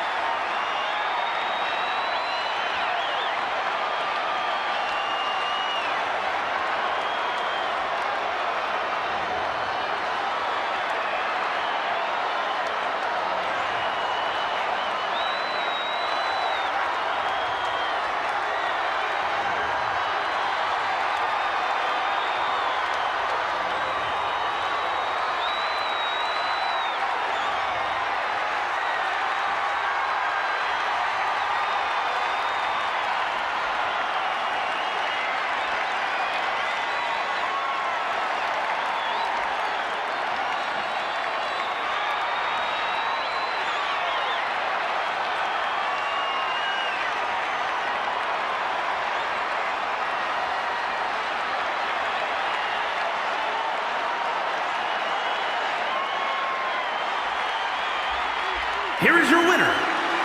Here is your winner.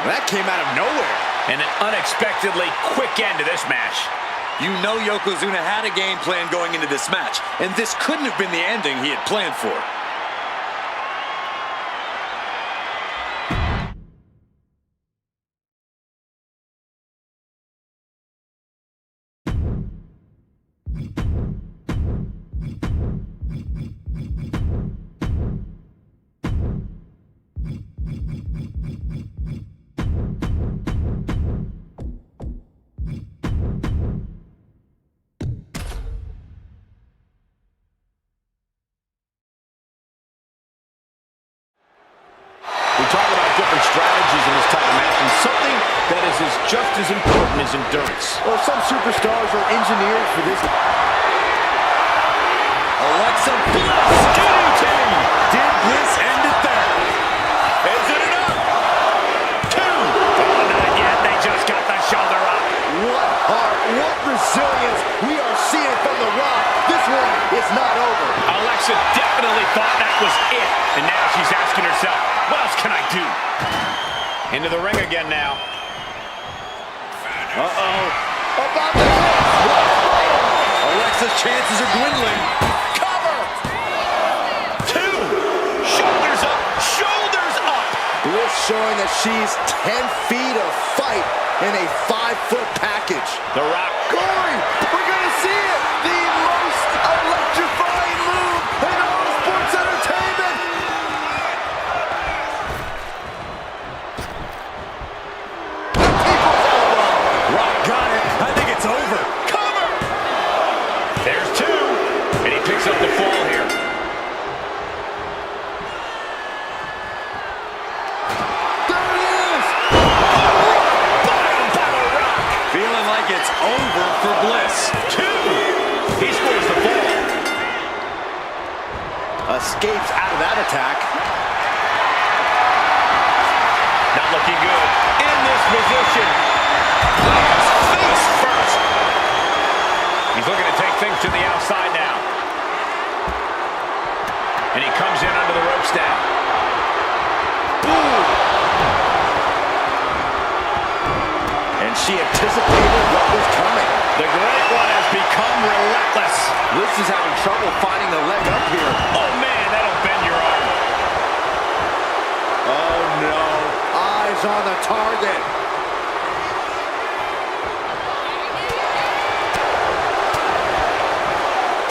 That came out of nowhere. And an unexpectedly quick end to this match. You know Yokozuna had a game plan going into this match, and this couldn't have been the ending he had planned for. We talk about different strategies in this type of match, and something that is just as important as endurance. Well, some superstars are engineered for this. Alexa Bliss! DDT! Did Bliss end it there? Is it enough? 2. Oh, not yet. They just got the shoulder up. What heart, what resilience we are seeing from The Rock. This one is not over. Alexa definitely thought that was it. And now she's asking herself, what else can I do? Into the ring again now. Uh-oh. About to hit. Alexa's chances are dwindling. Cover! 2. Shoulders up. Shoulders up. Bliss showing that she's 10 feet of fight in a 5-foot package. The Rock. Corey, we're going to see it. The most electrifying move in all sports entertainment. The people's elbow. Rock got it. I think it's over. Cover! There's 2. And he picks up the fall here. There it is. Bottom by the Rock. Feeling like it's over for Bliss. 2. He scores the ball. Escapes out of that attack. Not looking good. In this position. Lands face first. He's looking to take things to the outside now. And he comes in under the ropes now. And she anticipated what was coming. The Great One has become relentless. Bliss is having trouble finding the leg up here. Oh, man, that'll bend your arm. Oh, no. Eyes on the target.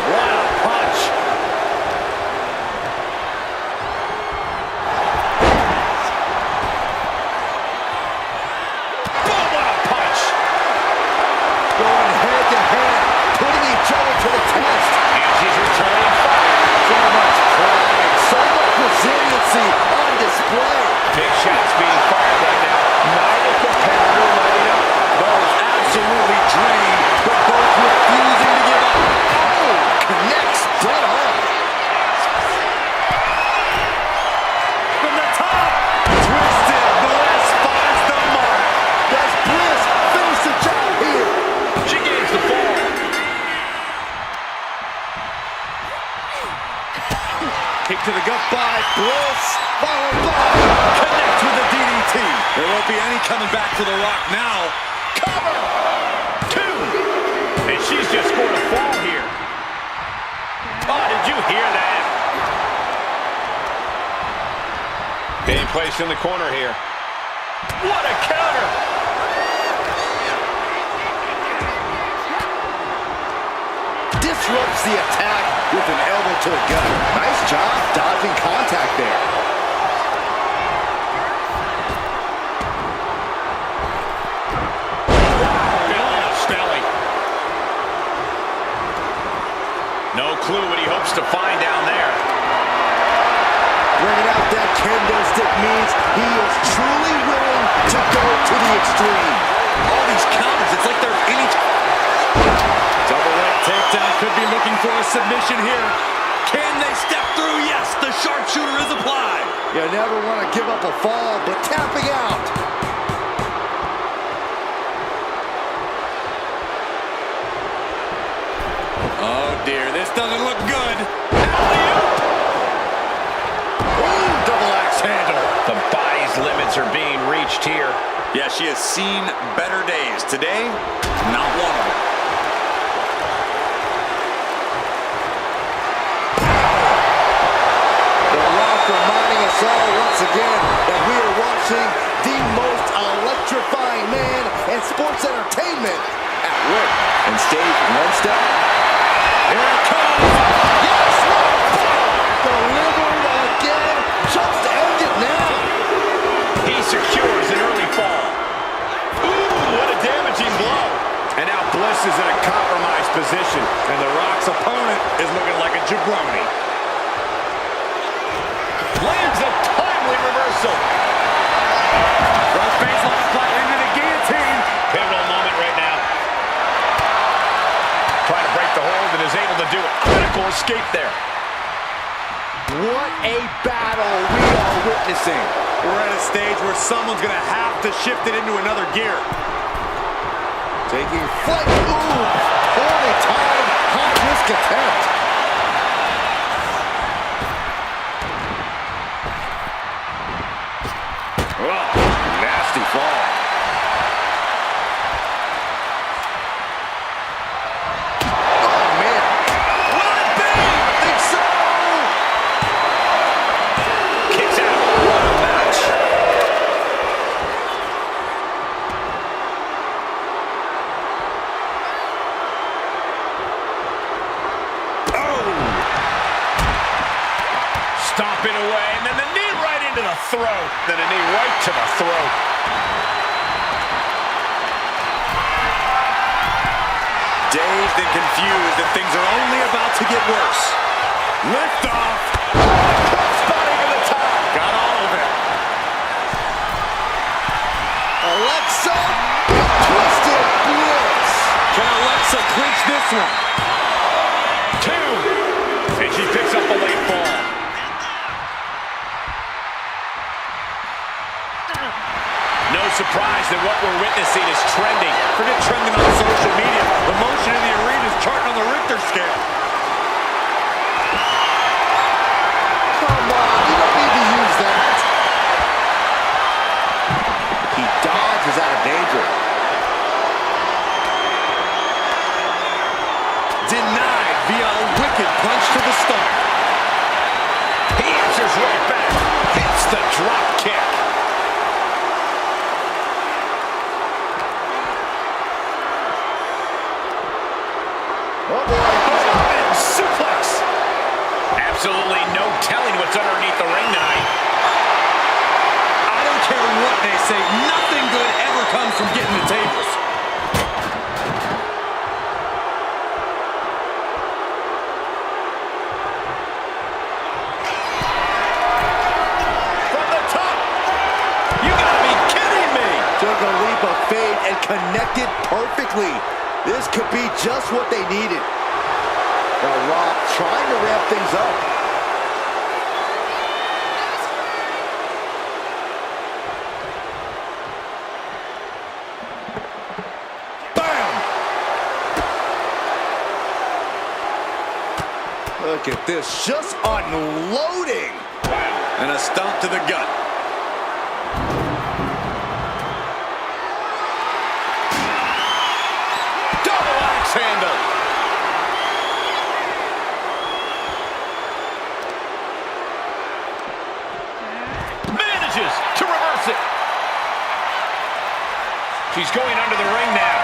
What a punch. Boom, what a punch. Going head to head, putting each other to the test. And she's returning fire. So much pride, so much resiliency on display. Big shots being fired right now. Neither competitor letting up. Both absolutely drained, but both refusing to give up. Oh, connects dead on. From the top, twisted. Bliss finds the mark. Does Bliss finish the job here? She gains the ball. Kick to the gut by Bliss, followed by connect with the DDT. There won't be any coming back to the Rock now. Cover. 2. And she's just scored a fall here. hear that. Being placed in the corner here. What a counter! Disrupts the attack with an elbow to the gut. Nice job dodging contact there. Snelling. No clue what he hopes to find down there. Bringing out that kendo stick means he is truly willing to go to the extreme. All these counters, it's like they're in each... Double leg takedown, could be looking for a submission here. Can they step through? Yes, the sharpshooter is applied. You never want to give up a fall, but tapping out. Oh dear, this doesn't look good. Ooh, double axe handle. The body's limits are being reached here. Yeah, she has seen better days. Today, not one of them. The Rock reminding us all once again that we are watching the most electrifying man in sports entertainment at work. And stage one step. Here it comes. Yes! Delivered again. Just end it now. He secures an early fall. Ooh, what a damaging blow. And now Bliss is in a compromised position. And The Rock's opponent is looking like a jabroni. Lands a timely reversal. Front baseline applied into the guillotine. Pivotal moment right now. Trying to break the hold and is able to do it. Critical escape there. What a battle we are witnessing. We're at a stage where someone's going to have to shift it into another gear. Taking flight. Ooh, poorly timed, high-risk attempt. Oh, nasty fall. Oh, man. Will it be? I think so. Kicks out. What a match. Oh! Stomping away, and then the knee right into the throat. Then a knee right to the throat. Dazed and confused, and things are only about to get worse. Lift off. Crossbody to the top. Got all of it. Alexa, twisted bliss. Can Alexa clinch this one? 2. And she picks up the late ball. No surprise that what we're witnessing is trending. Forget trending on social media. The motion in the arena is charting on the Richter scale. Come on, you don't need to use that. He dodges out of danger. Denied via a wicked punch to the stomach. He answers right back. Hits the drop kick. Oh boy, Suplex. Absolutely no telling what's underneath the ring tonight. I don't care what they say. Nothing good ever comes from getting the tables. From the top. You gotta be kidding me. took a leap of faith and connected perfectly. This could be just what they needed. The Rock trying to ramp things up. Bam! Look at this, just unloading. And a stomp to the gut. Double axe handle. going under the ring now.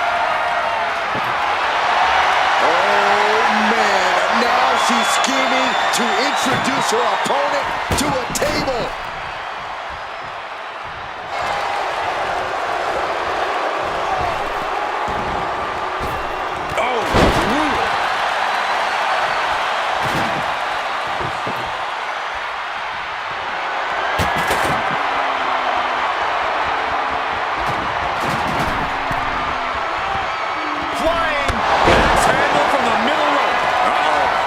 Oh, man. Now she's scheming to introduce her opponent to a table. Oh, brutal. Flying. Axe handle from the middle rope.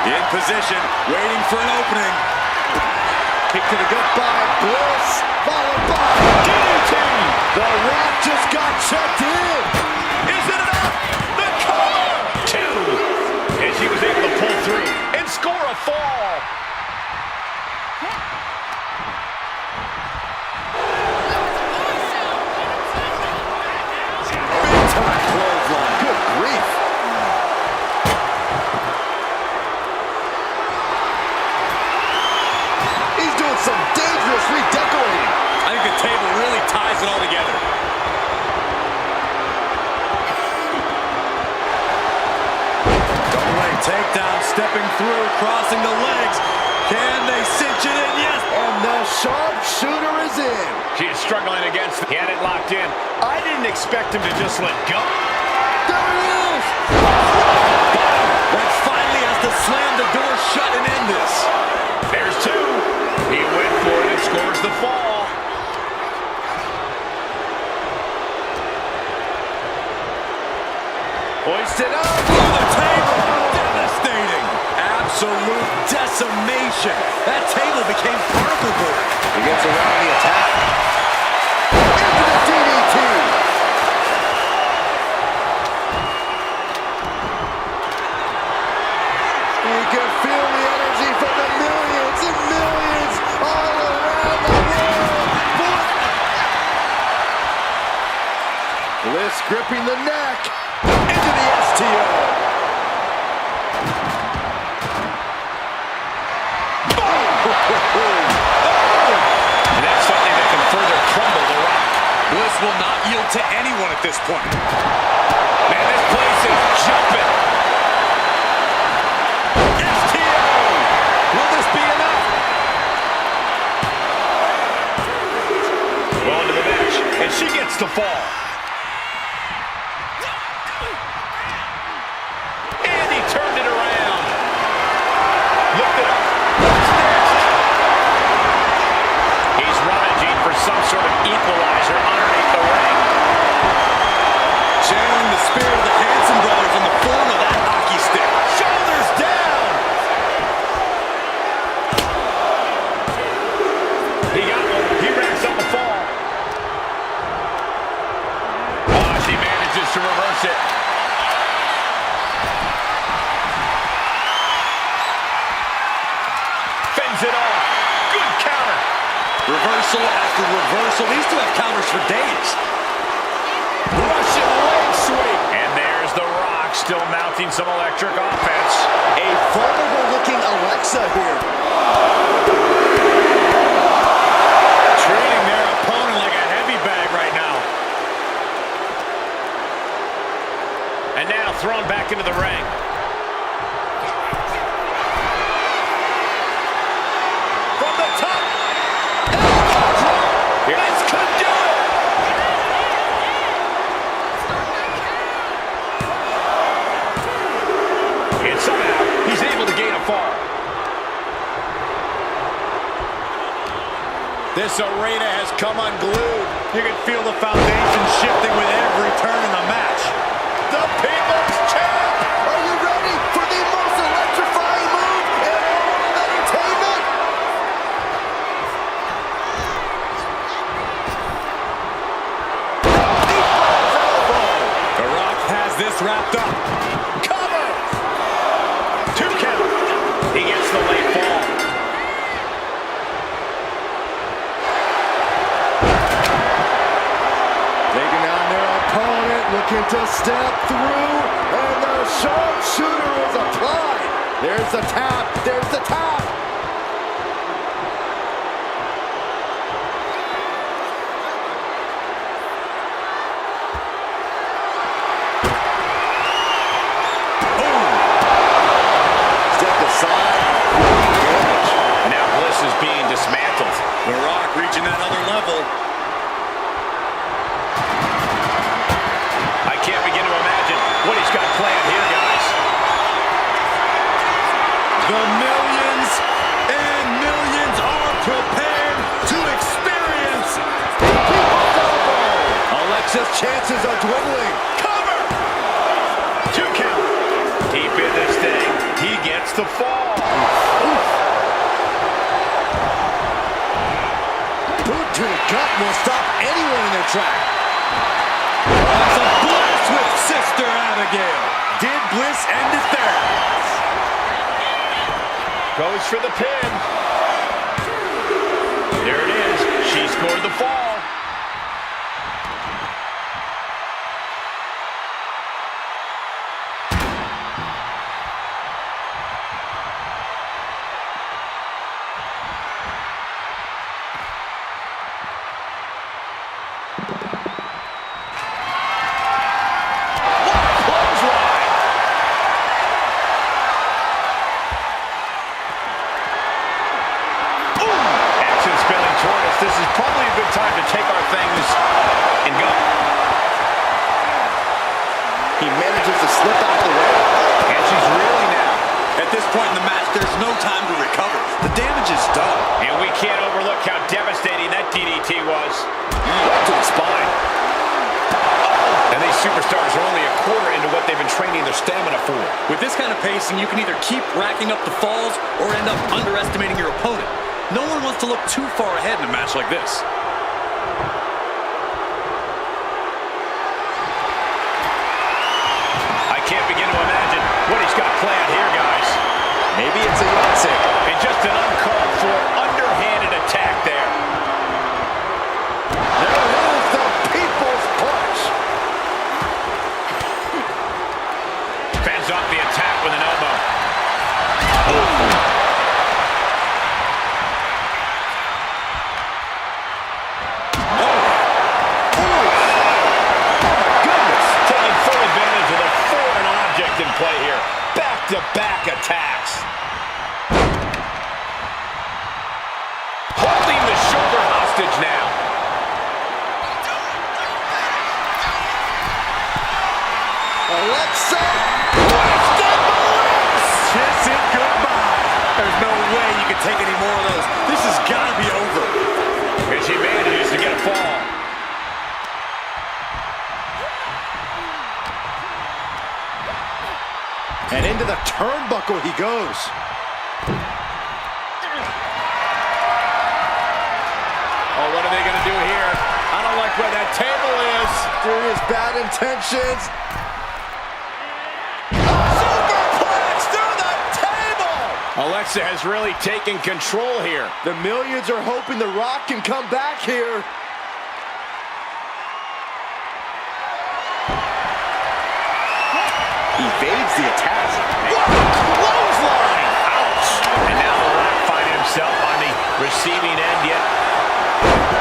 In position, waiting for an opening. Kick to the gut by Bliss, followed by Guillotine. The Rock just got checked in. Is it enough? The cover. 2. And she was able to pull through and score a fall. Big time clothesline. Good grief. He's doing some dangerous redecorating. I think the table really ties it all together. Double leg takedown, stepping through, crossing the legs. Can they cinch it in? Yes. And the sharpshooter is in. She is struggling against. He had it locked in. I didn't expect him to just let go. There it is. That finally has to slam the door shut and end this. There's 2. He went for it and scores the fall. Hoisted up. Through the table. Devastating. Absolute decimation. That table became particle board. He gets around the attack. Into the DDT. You can feel the energy from the millions and millions all around the world. Bliss gripping the neck. Into the STO. And that's something that can further crumble the Rock. Bliss will not yield to anyone at this point. Man, this place is jumping. STO! Will this be enough? On to the match, and she gets the fall. And he turned it around. Lifted up. What's next? He's rummaging for some sort of equalizer underneath the ring. Channeling the spirit of the Hanson brothers in the form of that hockey stick. Shoulders down. He got one. He racks up a fall. Oh, she manages to reverse it. Fends it off. Good counter. Reversal after reversal. These two have counters for days. Russian leg sweep. And there's The Rock still mounting some electric offense. A vulnerable looking Alexa here. Treating their opponent like a heavy bag right now. And now thrown back into the ring. From the top. Elbow drop. This could do it. And somehow he's able to gain a fall. This arena has come unglued. You can feel the foundation shifting with every turn in the match. The People's Champ! Are you ready for the most electrifying move in all of entertainment? The Rock has this wrapped up. Cover! 2 count. He gets the late fall. Taking down their opponent, looking to step through, and the sharpshooter is applied. There's the tap, there's the tap. the fall. Boot to the gut will stop anyone in their track. That's a blast with Sister Abigail. Did Bliss end it there? Goes for the pin. There it is. She scored the fall. This is probably a good time to take our things and go. He manages to slip out of the way. And she's reeling now. At this point in the match, there's no time to recover. The damage is done. And we can't overlook how devastating that DDT was. Right to the spine. And these superstars are only a quarter into what they've been training their stamina for. With this kind of pacing, you can either keep racking up the falls or end up underestimating your opponent. No one wants to look too far ahead in a match like this. I can't begin to imagine what he's got planned here, guys. Maybe it's a Yahtzee. And just an uncalled for, underhanded attack there. There is the people's punch. Fends off the attack with an elbow. In play here. Back-to-back attacks. Holding the shoulder hostage now. Alexa. Kiss it goodbye. There's no way you can take any more of those. This has got to be over. And she manages to get a fall. And into the turnbuckle he goes. Oh, what are they going to do here? I don't like where that table is. Serious bad intentions. Superplex through the table! Alexa has really taken control here. The millions are hoping The Rock can come back here. Evades the attack. Clothesline! Ouch! And now The Rock finds himself on the receiving end yet.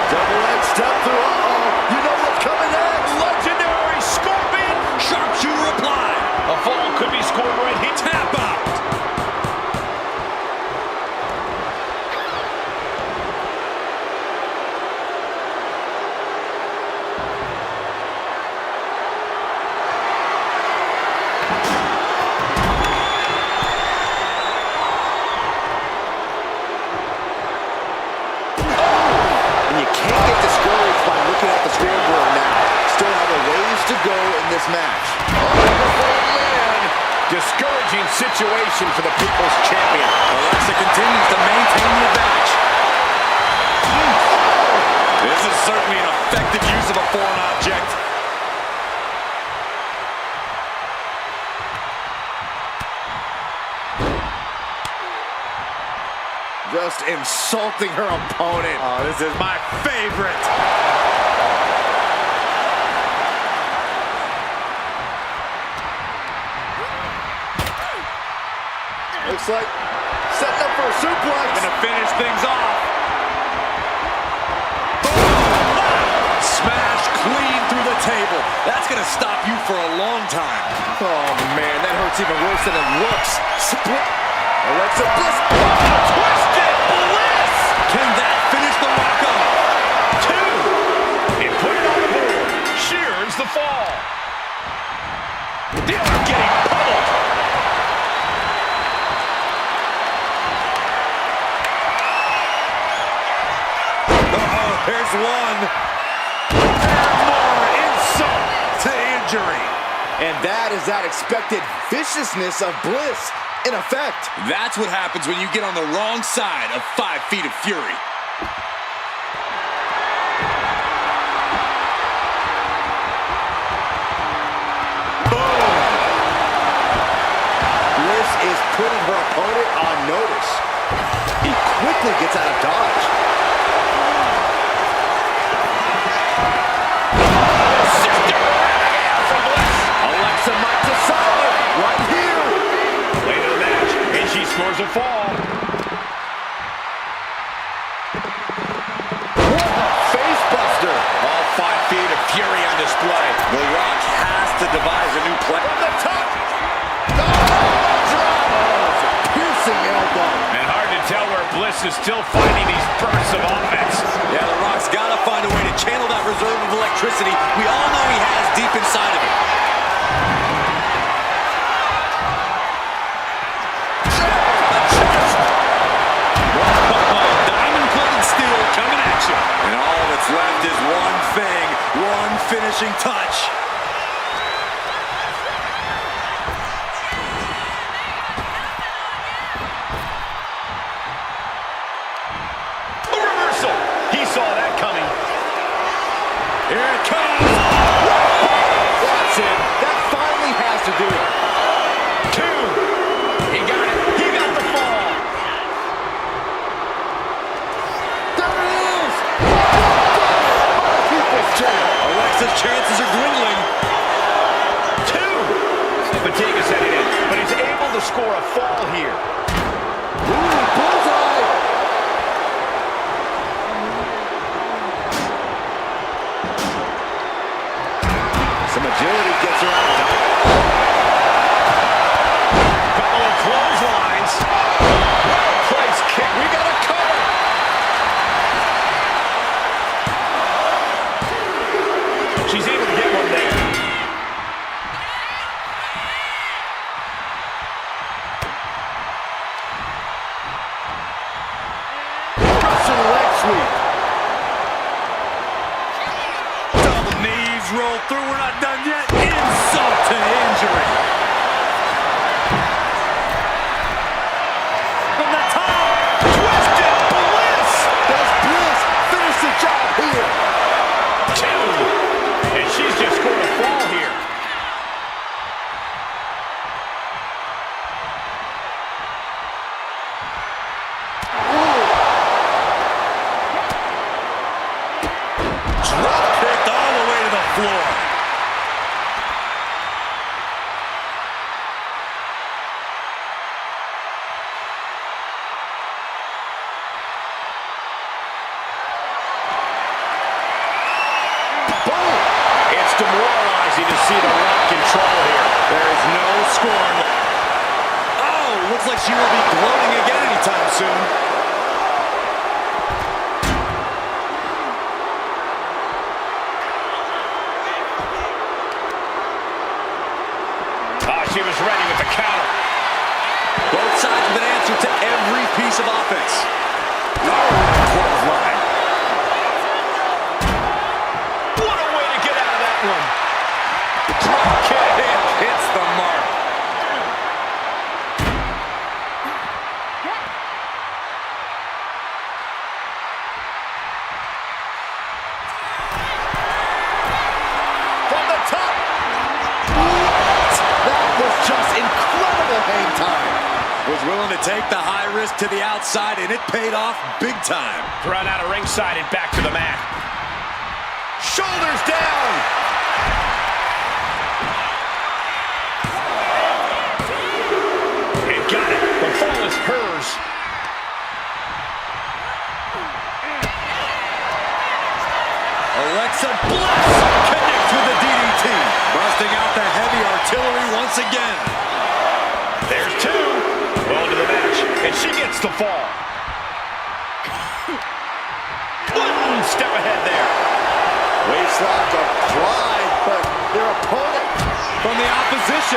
Double leg step through. Uh-oh. You know what's coming next. Legendary Scorpion Sharpshooter applied. A fall could be scored right here. Tap out. Match. Discouraging situation for the People's Champion. Alexa continues to maintain the advantage. This is certainly an effective use of a foreign object. Just insulting her opponent. Oh, this is my favorite. Looks like setting up for a suplex. Gonna finish things off. Boom! Smash clean through the table. That's gonna stop you for a long time. Oh man, that hurts even worse than it looks. Split. Alexa Bliss. Oh, Twisted Bliss! Can that finish the Rock off? 2. And put it on the board. Shears the fall. The arm getting pummeled. There's one. And more insult to injury. And that is that expected viciousness of Bliss. in effect. That's what happens when you get on the wrong side of 5 feet of fury. Bliss is putting her opponent on notice. He quickly gets out of dodge. Alexa might decide right here. Late in the match, and she scores a fall. What a face buster. All 5 feet of fury on display. The Rock has to devise a new play. From the top. Piercing elbow. And hard to tell where Bliss is still finding these bursts of offense. Yeah, The Rock's got to find a way to channel that reserve of electricity we all know he has deep inside of him. Diamond-plated steel coming at you. And all that's left is one thing, one finishing touch. A reversal. He saw that coming. Here it comes. That's it. That finally has to do it. 2. He got it. He got the fall. There it is. People's champ. Alexa's chances are dwindling. 2. Fatigue is setting in, but he's able to score a fall here. Ooh, bullseye. Some agility gets her out of dodge. Couple of clotheslines. Place kick. We got a cover. She's able to get one there. Russian leg sweep. Double knees roll through. We're not done yet. Insult to injury. From the top. Twisted Bliss. Does Bliss finish the job here? 2. And she's just scored a fall here. Drop kicked all the way to the floor. Boom. It's demoralizing to see the Rock control here. There is no scorn. Oh, looks like she will be gloating again anytime soon. She was ready with the counter. Both sides with an answer to every piece of offense. Clothesline. What a way to get out of that one. Drop kick hits the mark. From the top. That was just incredible hang time. Was willing to take the high risk to the outside, and it paid off big time. Run out of ringside and back to the mat. Shoulders down. And got it. The fall is hers. Alexa Bliss connects with the DDT, busting out the heavy artillery once again. There's 2. Well into the match, and she gets the fall. Boom! Step ahead there. Waistlock applied, but their opponent From the opposition.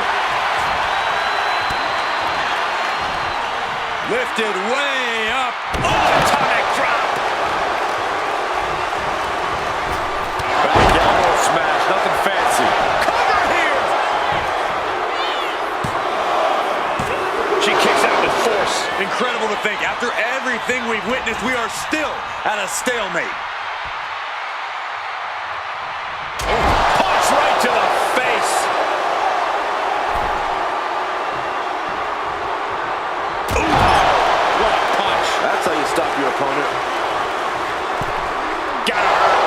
Lifted way up. Oh, atomic drop. Back elbow smash, nothing fancy. Cover here. She Incredible to think, after everything we've witnessed, we are still at a stalemate. Punch right to the face. What a punch. That's how you stop your opponent. Gotta hurt.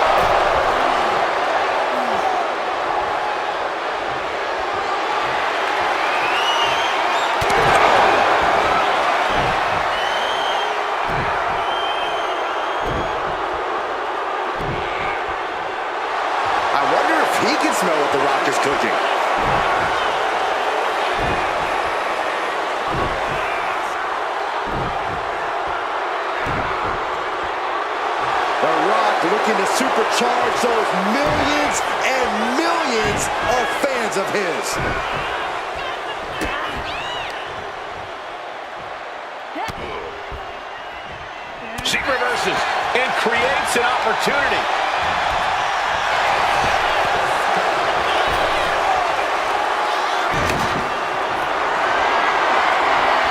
I wonder if he can smell what The Rock is cooking. The Rock looking to supercharge those millions and millions of fans of his. She reverses and creates an opportunity.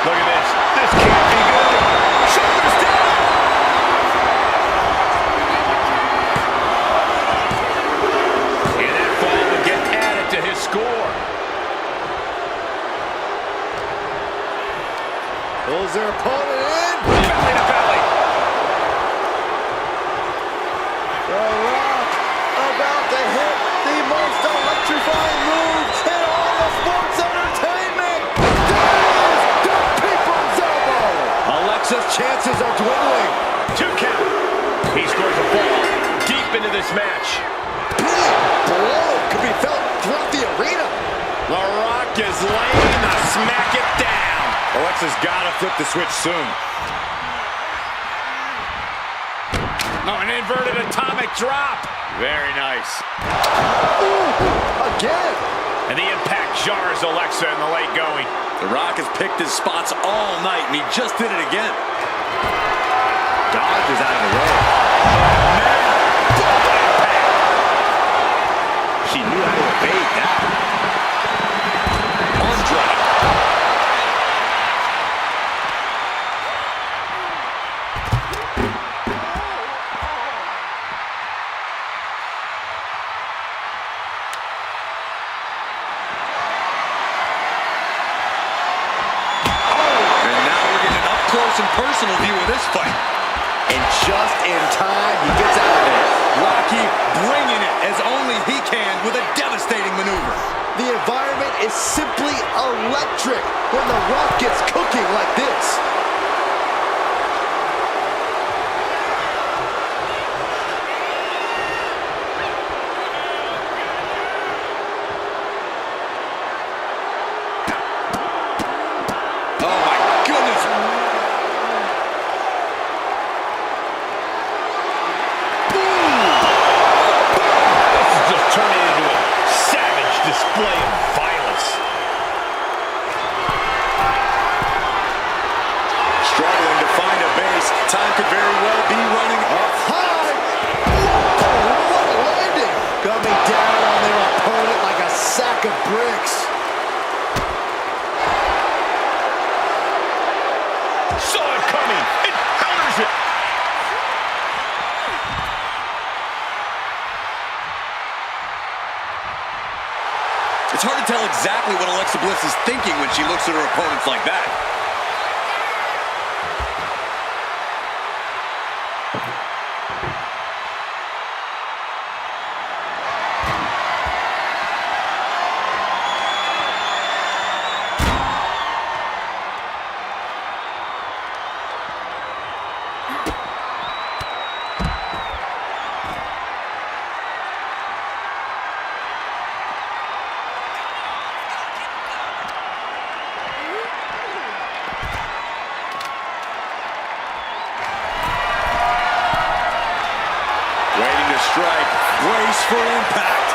Look at this. This can't be good. Shoulders down. And that fall will get added to his score. Pulls their opponent in. Belly to belly. The Rock about to hit the most electrifying moves in all of sports entertainment. There's the people's elbow. Alexa's chances are dwindling. 2 count. He scores a ball deep into this match. Big blow could be felt throughout the arena. The Rock is laying to smack it down. Alexa's got to flip the switch soon. Oh, an inverted atomic drop. Very nice. Ooh, again. And the impact jars Alexa in the late going. The Rock has picked his spots all night, and he just did it again. Dodge is out of the way. She knew how to evade that. Arm drop. And now we're getting an up-close and personal view of this fight. And just in time, he gets out of there. Rocky bringing it as only he can with a devastating maneuver. The environment is simply electric when The Rock gets cooking like this. Oh my goodness. This is just turning into a savage display of violence. Struggling to find a base. Time could very well be running up. High. Whoa, what a landing. Coming down on their opponent like a sack of bricks. Saw it coming. It counters it. It's hard to tell exactly what Alexa Bliss is thinking when she looks at her opponents like that. Waiting to strike. Brace for impact.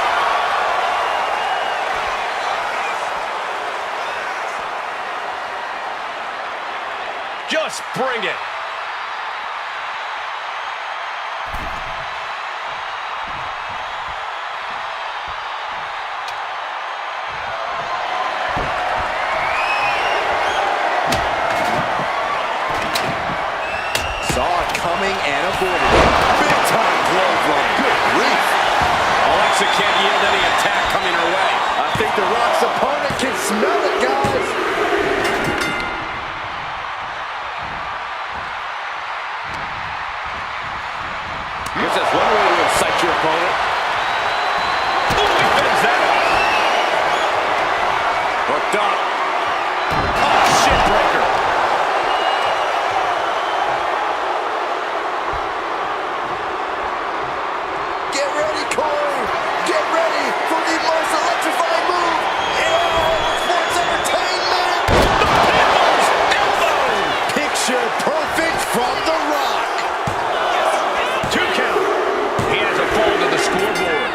Just bring it. coming and avoided it. Big time clothesline. Good grief. Alexa can't yield any attack coming her way. I think The Rock's opponent can smell it, guys. Guess that's one way to incite your opponent. Ooh, he bends that up. Hooked up. Oh, shit breaker. Get ready, Corey. Get ready for the most electrifying move in all of sports entertainment. The People's Elbow. Picture perfect from The Rock. 2 count. He has a fall to the scoreboard.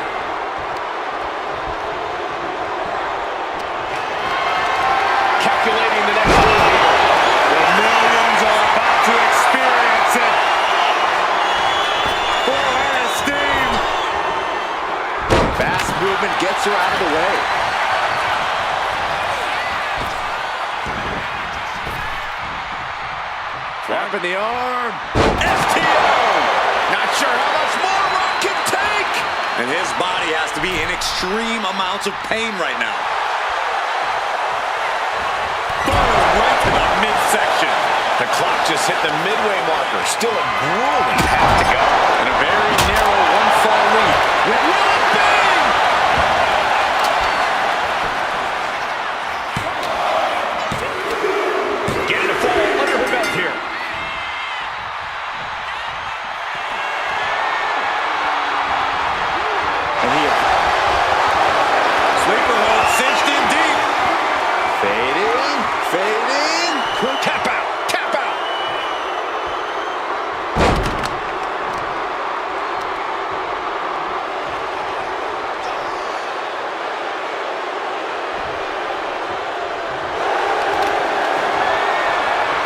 Calculating the next move here. The millions are about to experience it. Full head of steam. Fast movement gets her out of the way. Dropping the arm. STO. Not sure how much more Rock can take. And his body has to be in extreme amounts of pain right now. Boom, right to the midsection. The clock just hit the midway marker. Still a grueling half to go. And a very narrow one-fall lead. With Rock bang! Getting a fall under her belt here. And he Sleeper hold cinched in deep. fading, fading. Tap out. Tap out.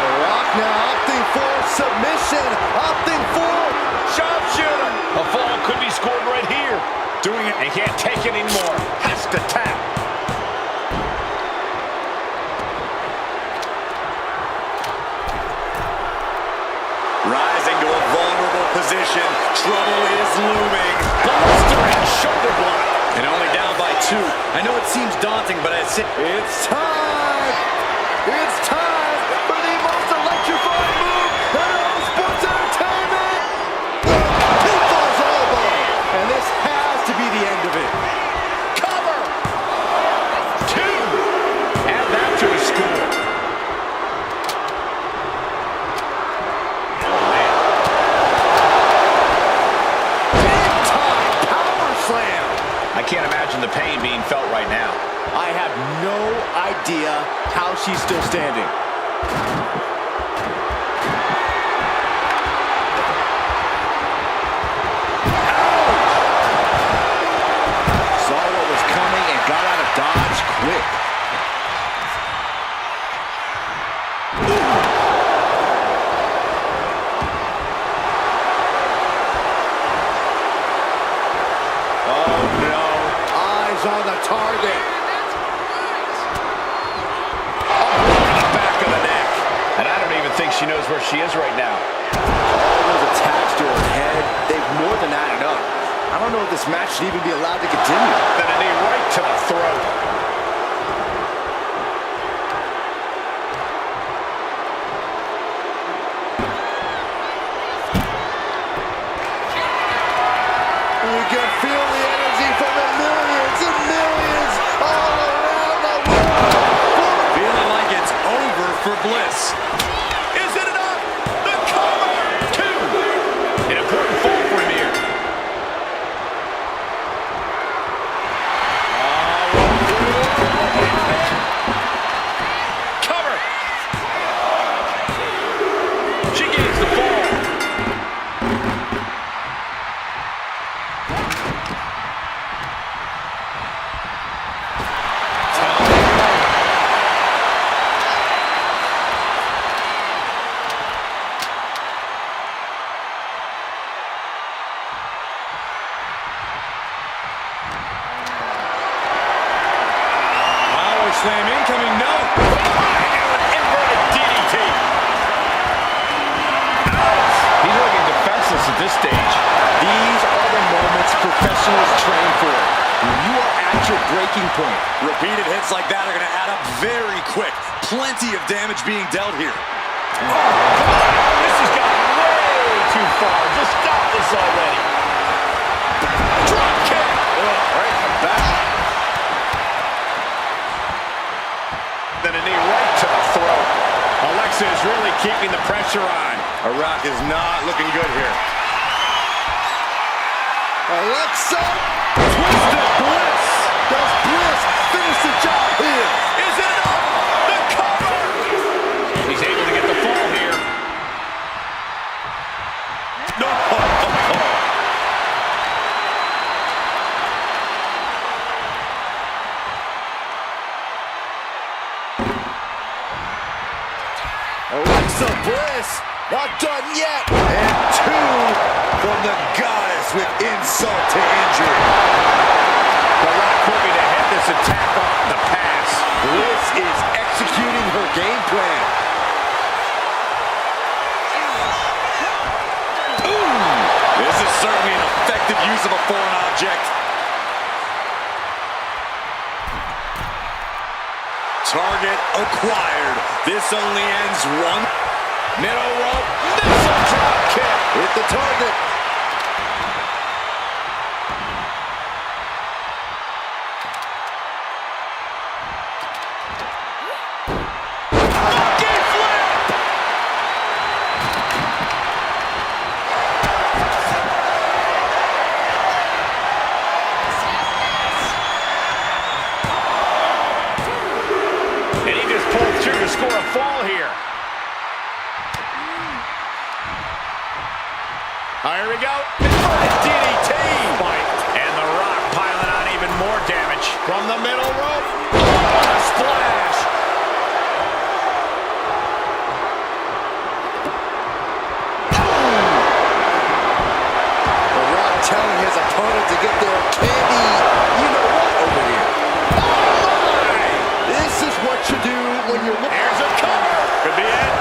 The Rock now opting for submission, opting for Sharpshooter. A fall could be scored right here. Doing it. He can't take it anymore. Has to tap. Rising to a vulnerable position. Trouble is looming. Blistering shoulder block. And only down by 2. I know it seems daunting, but I sit. It's time! It's time for the most electrifying move in all of sports entertainment! The People's Elbow! And this has to be the end of it. Cover. 2. Add that to his score. Big time power slam! I can't imagine the pain being felt right now. I have no idea how she's still standing. Saw what was coming and got out of dodge quick. Oh no, eyes on the target. Back of the neck. And I don't even think she knows where she is right now. All those attacks to her head, they've more than added up. I don't know if this match should even be allowed to continue. Then a knee right to the throat. You can feel the energy from the millions and millions all around the world. Feeling like it's over for Bliss. Is it enough? The cover. 2. An important fall for him here. Cover. She gains the fall. Slam incoming, no. An inverted DDT. Ouch. He's looking this stage. These are the moments professionals train for. When you are at your breaking point. Repeated hits like that are going to add up very quick. Plenty of damage being dealt here. Oh, come on. This has gone way too far. Just stop this already. Drop kick. Right in the back. Then a knee right to the throat. Alexa is really keeping the pressure on. Rock is not looking good here. Alexa, twisted Bliss. Does Bliss finish the job here? Is it enough? The cover. He's able to get the fall here. No. Alexa Bliss, not done yet. And two from the goddess with insult to injury. The Rock hoping to head this attack off the pass. Bliss is executing her game plan. This is certainly an effective use of a foreign object. Target acquired. This only ends one. Middle rope. Missile drop kick. Hit the target. Monkey flip. And he just pulled through to score a fall here. Here we go. Inverted DDT. And The Rock piling on even more damage. From the middle rope. What a splash. The Rock telling his opponent to get their candy, you know what, over here. Oh my! This is what you do when you're... Here's a cover. Could be it.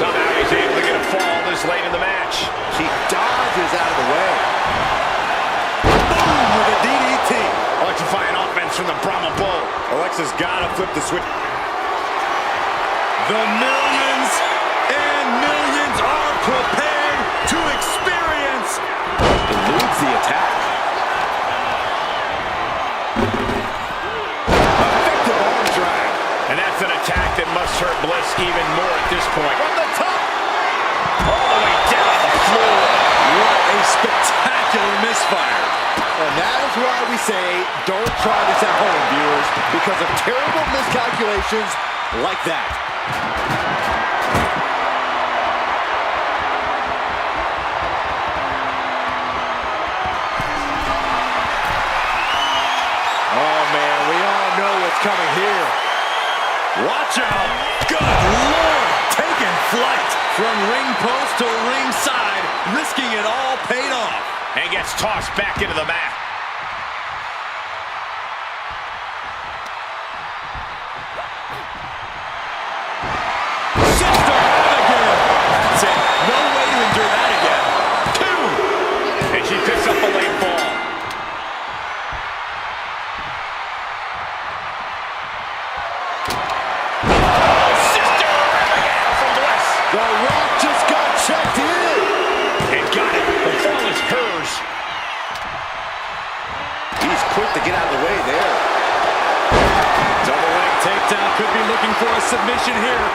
Somehow he's able to get a fall this late in the match. She dodges out of the way. Boom with a DDT. Electrifying offense from the Brahma Bull. Alexa's got to flip the switch. The millions and millions are prepared to experience. Eludes the attack. Effective arm drag. And that's an attack that must hurt Bliss even more at this point. From the top. All the way down the floor. What a spectacular misfire. And that is why we say, don't try this at home, viewers, because of terrible miscalculations like that. Oh, man, we all know what's coming here. Watch out. Good Lord. Taking flight. From ring post to ringside. Risking it all paid off. And gets tossed back into the mat. Sister Abigail. That's it. No way to endure that again. Two. And she picks up a late ball. Oh, Sister Abigail from Bliss. The Rock just got checked in. And got it. The fall is hers. He's quick to get out of the way there. Double leg takedown. Could be looking for a submission here.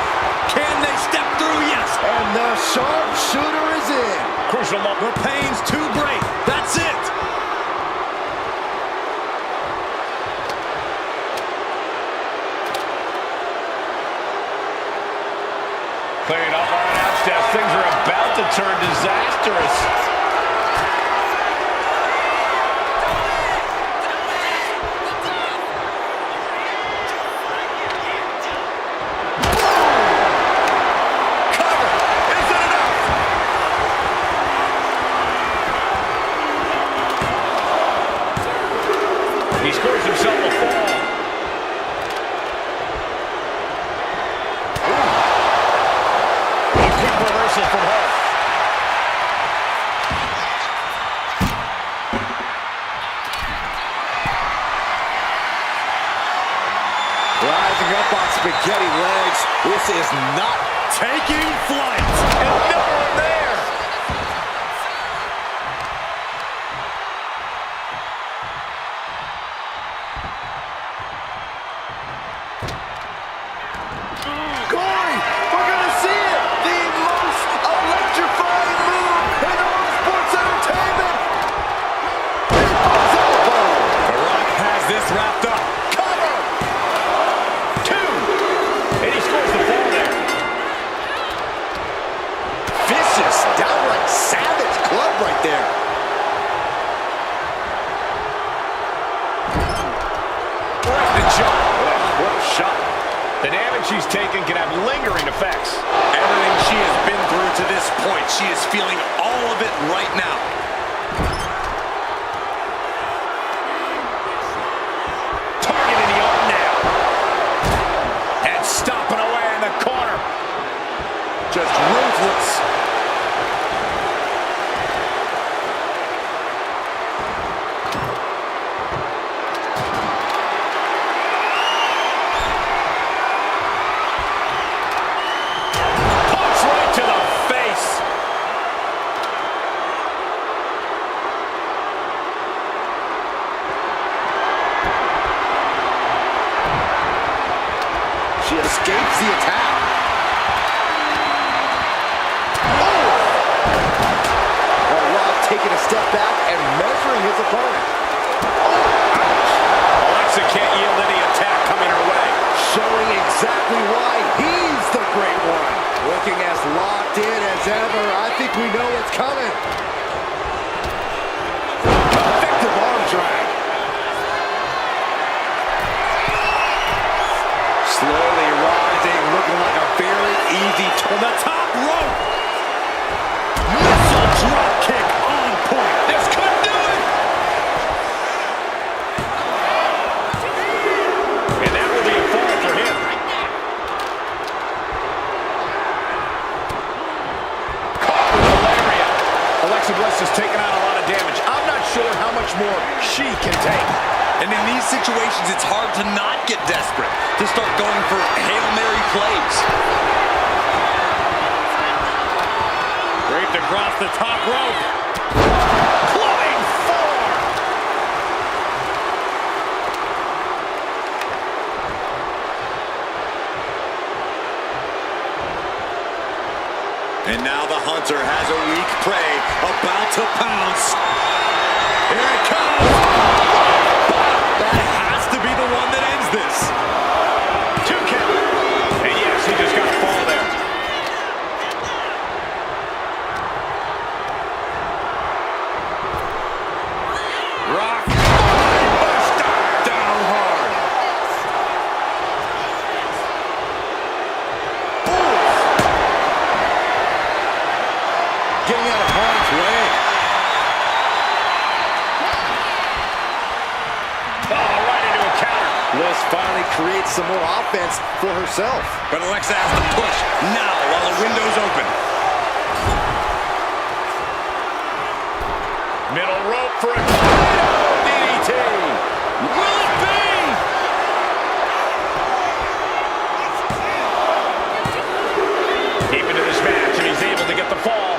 Can they step through? Yes. And the sharpshooter is in. Crucial moment. The pain's too great. That's it. Clearing up our announce desk. Things are about to turn disastrous. He scores himself a fall. Ooh. up on spaghetti legs. This is not Taking flight. And no one there. Corey, we're going to see it. The most electrifying move in all sports entertainment. People's elbow. The Rock has this wrapped up. Cover. 2. And he scores the ball there. Vicious, downright savage club right there. Right the jump. What a shot. The damage she's taken can have lingering effects. Everything she has been through to this point, she is feeling all of it right now. Targeting the arm now. And stomping away in the corner. Just ruthless. Punch right to the face. She escapes the attack. Rock taking a step back and measuring his opponent. Alexa can't yield any attack coming her way. Showing exactly why he's the great one. Looking as locked in as ever. I think we know what's coming. Effective arm drag. Slowly rising, looking like a very easy on the top rope. Missile drop kick on point. This could do it. And that will be a fall for him. Caught with a lariat. Alexa Bliss has taken out a lot of damage. I'm not sure how much more she can take. And in these situations, it's hard to not get desperate, to start going for Hail Mary plays. Draped across the top rope. Clubbing forearm. And now the hunter has a weak prey about to pounce. Here it comes. That has to be the one that ends this. 2 count. And yes, he just got a fall there. Rock. Buster. Down hard. Getting out of harm's way. Oh, right into a counter. Bliss finally creates some more offense for herself. But Alexa has to push now while the window's open. Middle rope for a tornado DDT. Will it be? Deep into this match, and he's able to get the fall.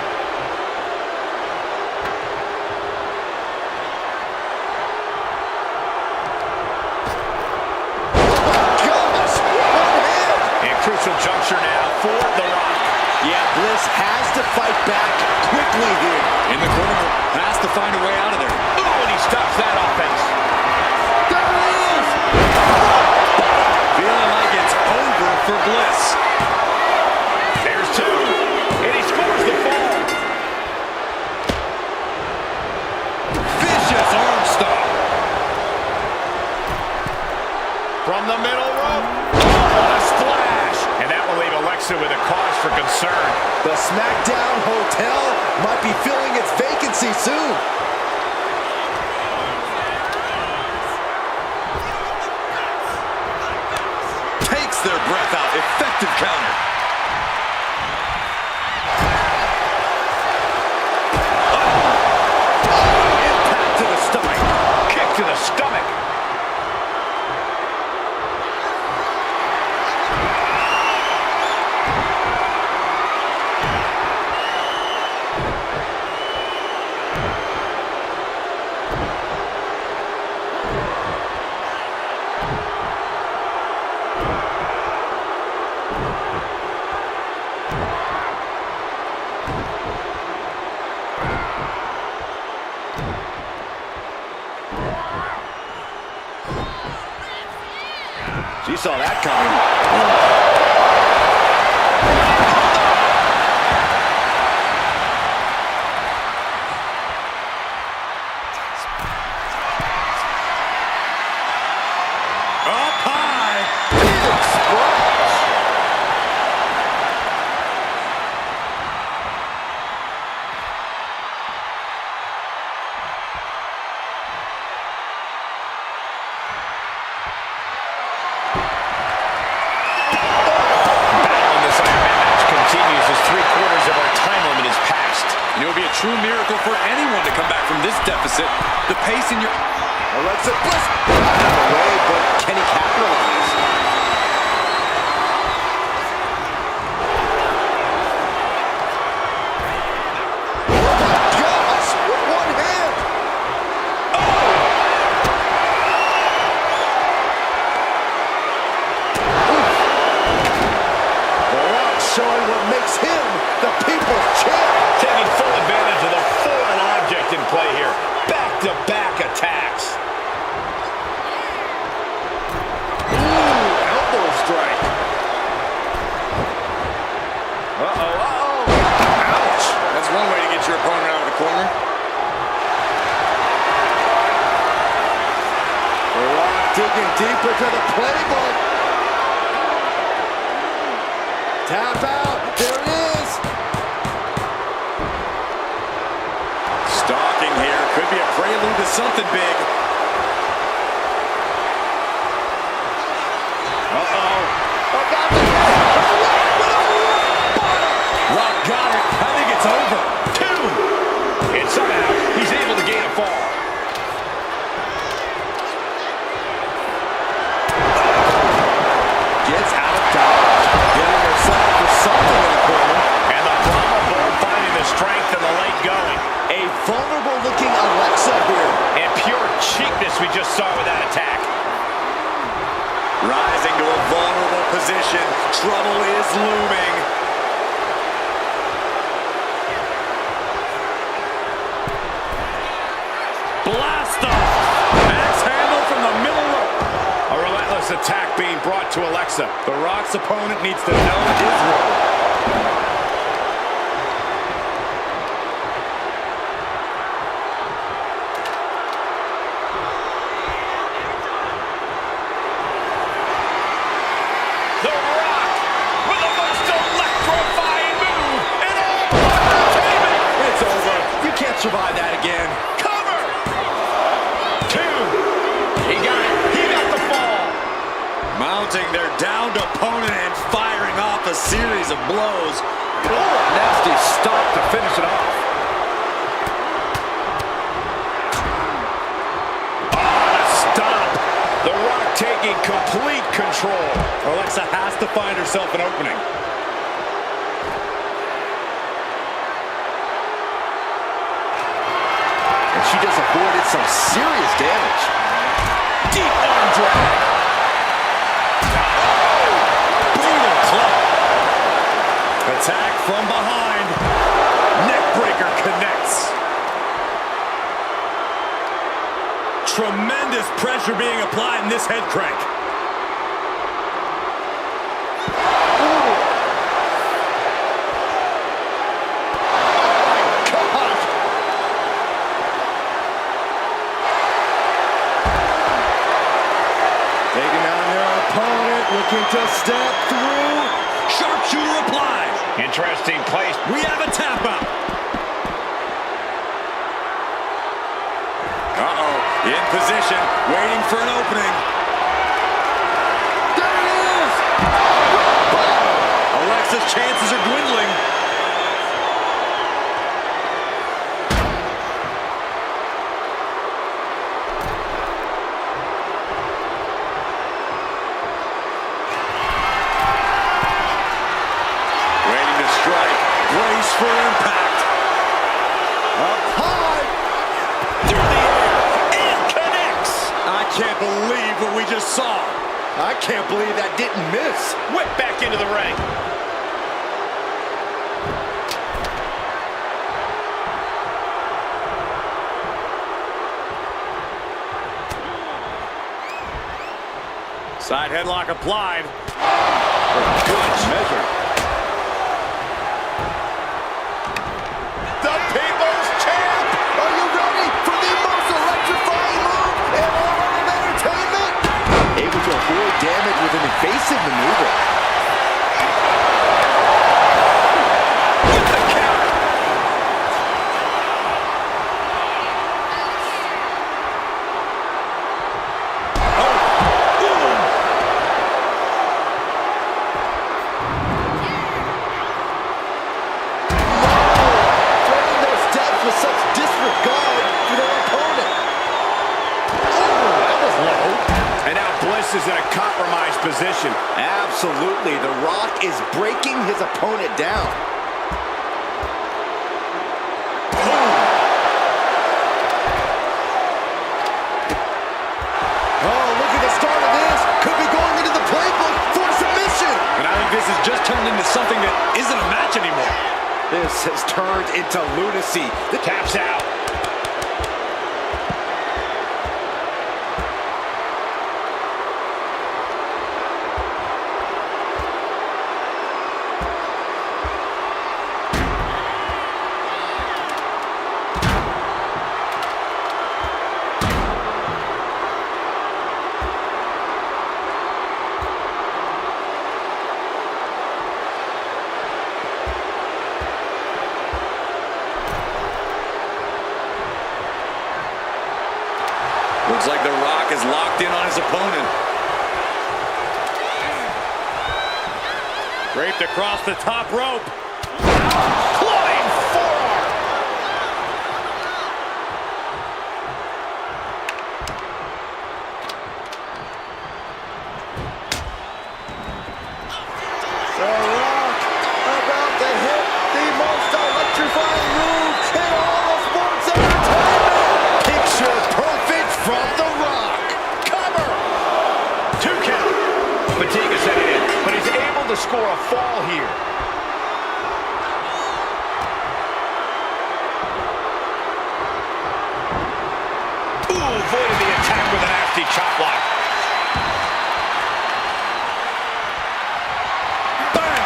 Gosh, what a hit! And crucial juncture now for The Rock. Yeah, Bliss has to fight back quickly here. In the corner, has to find a way out of there. Oh, and he stops that offense. There it is! Feeling like it's over for Bliss. There's 2. And he scores the fall. Vicious arm stomp. From the middle rope. What a splash. And that will leave Alexa with a cause for concern. The SmackDown Hotel might be filling its vacancy soon. Takes their breath out. Effective counter. Impact to the stomach. Kick to the stomach. She saw that coming. Up high. Big splash. Continues as 3/4 of our time limit is passed. And it would be a true miracle for anyone to come back from this deficit. The pace in your... Alexa Bliss got out of the way, but can he capitalize? Oh my gosh! With one hand! Showing what makes him the people's champ. Taking full advantage of the foreign object in play here. Back-to-back attacks. Ooh, elbow strike. Ouch! That's one way to get your opponent out of the corner. The Rock digging deeper to the playbook. Tap out. There it is. Stalking here. Could be a prelude to something big. Rock got it. I think it's over. 2. And somehow he's able to gain a fall. Gets out of dodge. Getting herself for something in the corner. And the Brahma Bull finding the strength in the late going. A vulnerable looking Alexa here. And pure cheapness we just saw with that attack. Rising to a vulnerable position. Trouble is looming. Blast off. Axe handle from the middle rope. A relentless attack being brought to Alexa. The Rock's opponent needs to know his role. The Rock with the most electrifying move in all entertainment. It's over. You can't survive that again. Cover. 2. He got it. He got the fall. Mounting their downed opponent and firing off a series of blows. Oh, nasty stop to finish it off. Stop. The Rock taking complete control. Alexa has to find herself an opening. And she just avoided some serious damage. Deep arm drag. Brutal club. Attack from behind. Neckbreaker connects. Tremendous pressure being applied in this head crank. Taking down their opponent, looking to step through. Sharpshooter applied. Interesting place. We have a tap out. In position, waiting for an opening. There it is! Alexa's chances are dwindling. Waiting to strike. Brace for impact. Up high! Through the air. And connects. I can't believe what we just saw. I can't believe that didn't miss. Whip back into the ring. Side headlock applied. Good measure. The People's Champ! Are you ready for the most electrifying move in all of entertainment? Able to avoid damage with an evasive maneuver. With the counter! Throwing those steps with such disregard for their opponent. Oh, that was low. And now Bliss is in a compromised position. Absolutely. The Rock is breaking his opponent down. Oh, look at the start of this. Could be going into the playbook for submission. And I think this has just turned into something that isn't a match anymore. This has turned into lunacy. The tap's out. Looks like The Rock is locked in on his opponent. Draped across the top rope. Flying forearm. The Rock about to hit the most electrifying move in all of sports entertainment. Picture perfect from The Rock. Cover. 2 count. Fatigue is setting in, but he's able to score a fall here. Ooh, avoided the attack with a nasty chop block. Bam!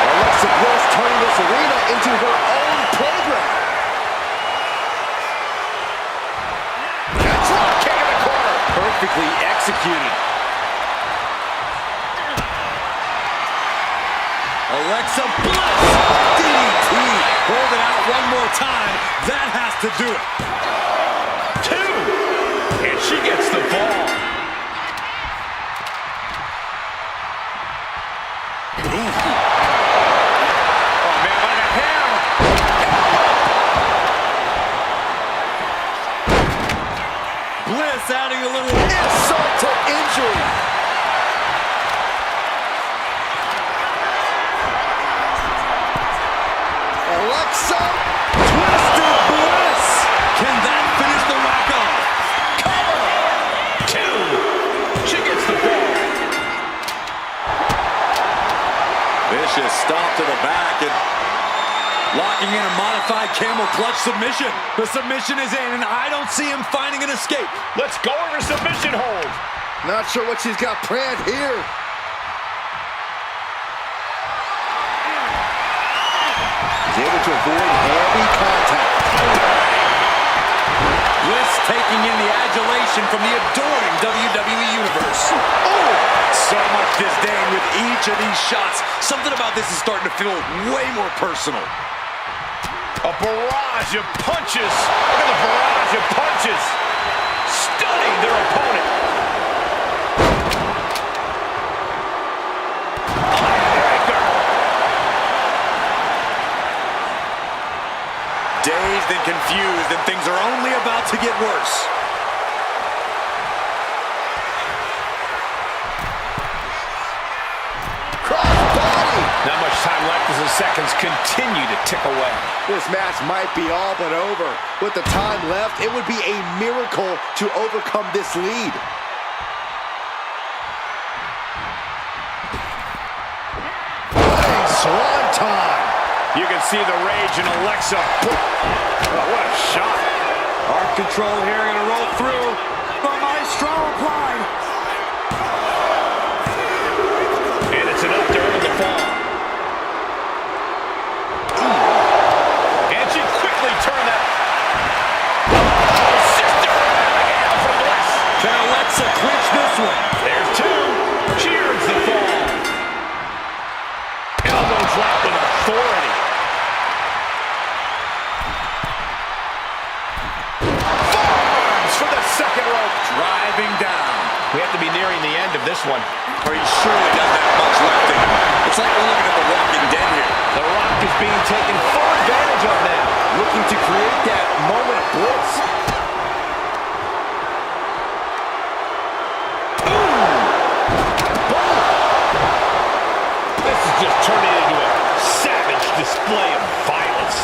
Alexa Bliss turning this arena into her own playground. Drop kick in the corner. Perfectly executed. Alexa Bliss! DDT! Hold it out one more time. That has to do it. 2. And she gets the ball. Oh, man, by the hair. Bliss adding a little Insult to injury. Alexa, Twisted Bliss. Can that finish The Rock off? Cover. 2. She gets the ball. Vicious stomp to the back and locking in a modified camel clutch submission. The submission is in, and I don't see him finding an escape. Let's go over submission hold. Not sure what she's got planned here. He's able to avoid heavy contact. Bliss taking in the adulation from the adoring WWE Universe. Oh! So much disdain with each of these shots. Something about this is starting to feel way more personal. A barrage of punches. Look at the barrage of punches. Stunning their opponent. Breaker. Dazed and confused, and things are only about to get worse. Crossbody. Not much time left as the seconds continue to tick away. This match might be all but over. With the time left, it would be a miracle to overcome this lead. Swanton. You can see the rage in Alexa. Oh, what a shot. Arm control here, gonna roll through. The Maestro applied. second rope. Driving down. We have to be nearing the end of this one. Or he surely doesn't have much left in him. It's like we're looking at The Walking Dead here. The Rock is being taken full advantage of now. Looking to create that moment of bliss. This is just turning into a savage display of violence.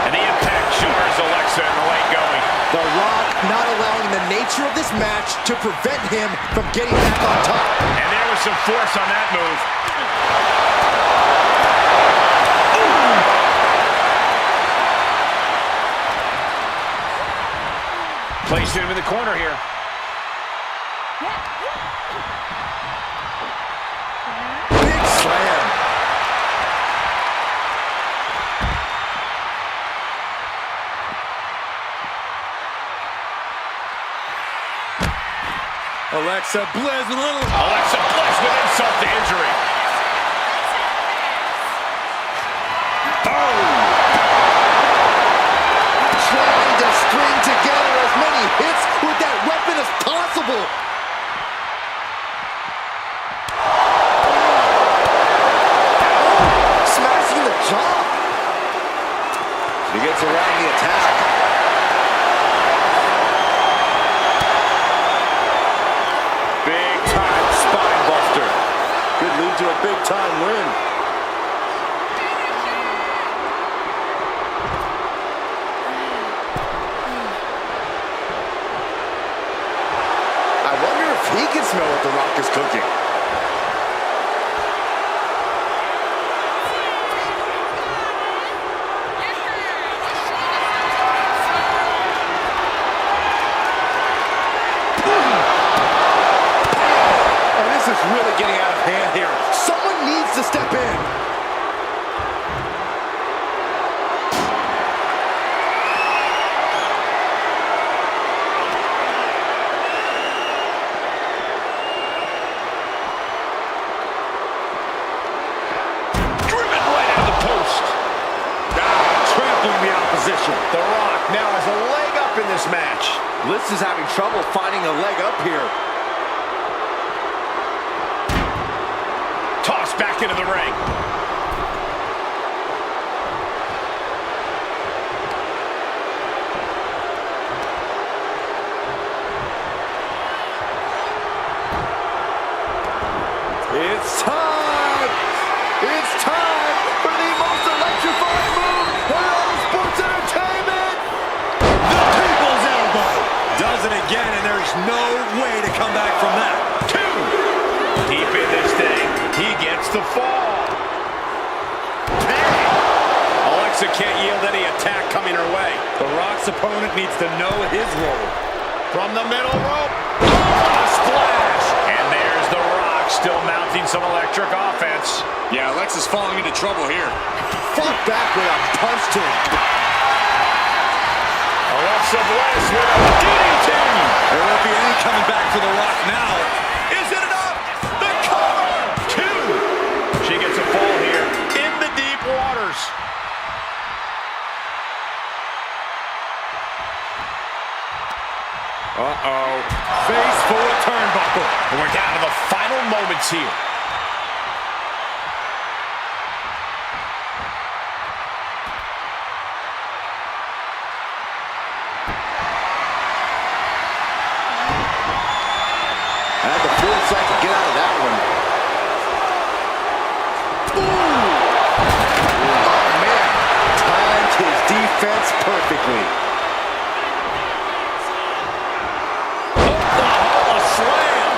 And the impact jars Alexa in the late going. The Rock not allowing the nature of this match to prevent him from getting back on top. And there was some force on that move. Placed him in the corner here. Big slam. Alexa Bliss with a little... Alexa Bliss with insult to injury. Trying to string together as many hits with that weapon as possible. Smashing the jaw. He gets around the attack. Big time spine buster. Could lead to a big time win. I wonder if he can smell what The Rock is cooking. And this is really getting out of hand here. Someone needs to step in. Driven right out of the post. Trampling the opposition. The Rock now has a leg up in this match. Bliss is having trouble finding a leg up here. Tossed back into the ring. It's time! It's time for the most electrifying move in all sports entertainment! The people's elbow. Does it again, and there's no way to come back from that. Two. Deep in this thing. He gets the fall. Bang. Alexa can't yield any attack coming her way. The Rock's opponent needs to know his role. From the middle rope. Oh, a splash. And there's the Rock still mounting some electric offense. Yeah, Alexa's falling into trouble here. Fought back with a punch to him. Alexa Bliss with a DDT. There won't be any coming back for The Rock now. Is it enough? The cover. Two. She gets a fall here in the deep waters. Uh-oh. Face full of turnbuckle. And we're down to the final moments here. Had the foresight to get out of that one. Ooh. Oh, man. Timed his defense perfectly. Oklahoma slam.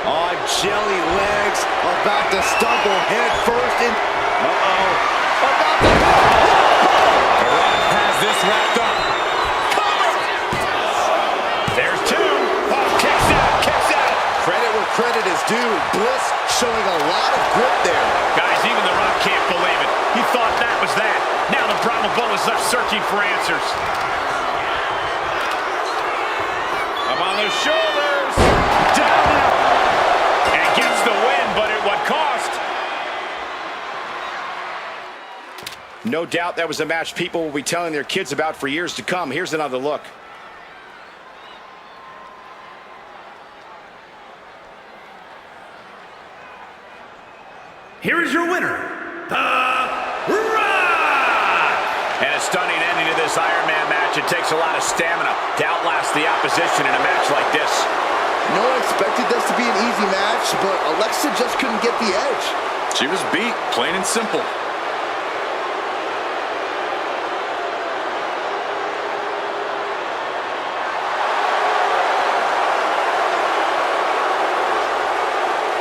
On jelly legs, about to stumble head first in. Uh-oh. About to hit. The Rock has this wrapped up. There's two. Oh, kicks out, kicks out. Credit where credit is due. Bliss showing a lot of grip there. Guys, even The Rock can't believe it. He thought that was that. Now the Brahma Bull is left searching for answers. Come the shoulders. Down. And gets the win, but at what cost? No doubt that was a match people will be telling their kids about for years to come. Here's another look. Here is your winner, The Rock! And a stunning ending to this Iron Man match. It takes a lot of stamina to outlast the opposition in a match like this. No one expected this to be an easy match, but Alexa just couldn't get the edge. She was beat, plain and simple.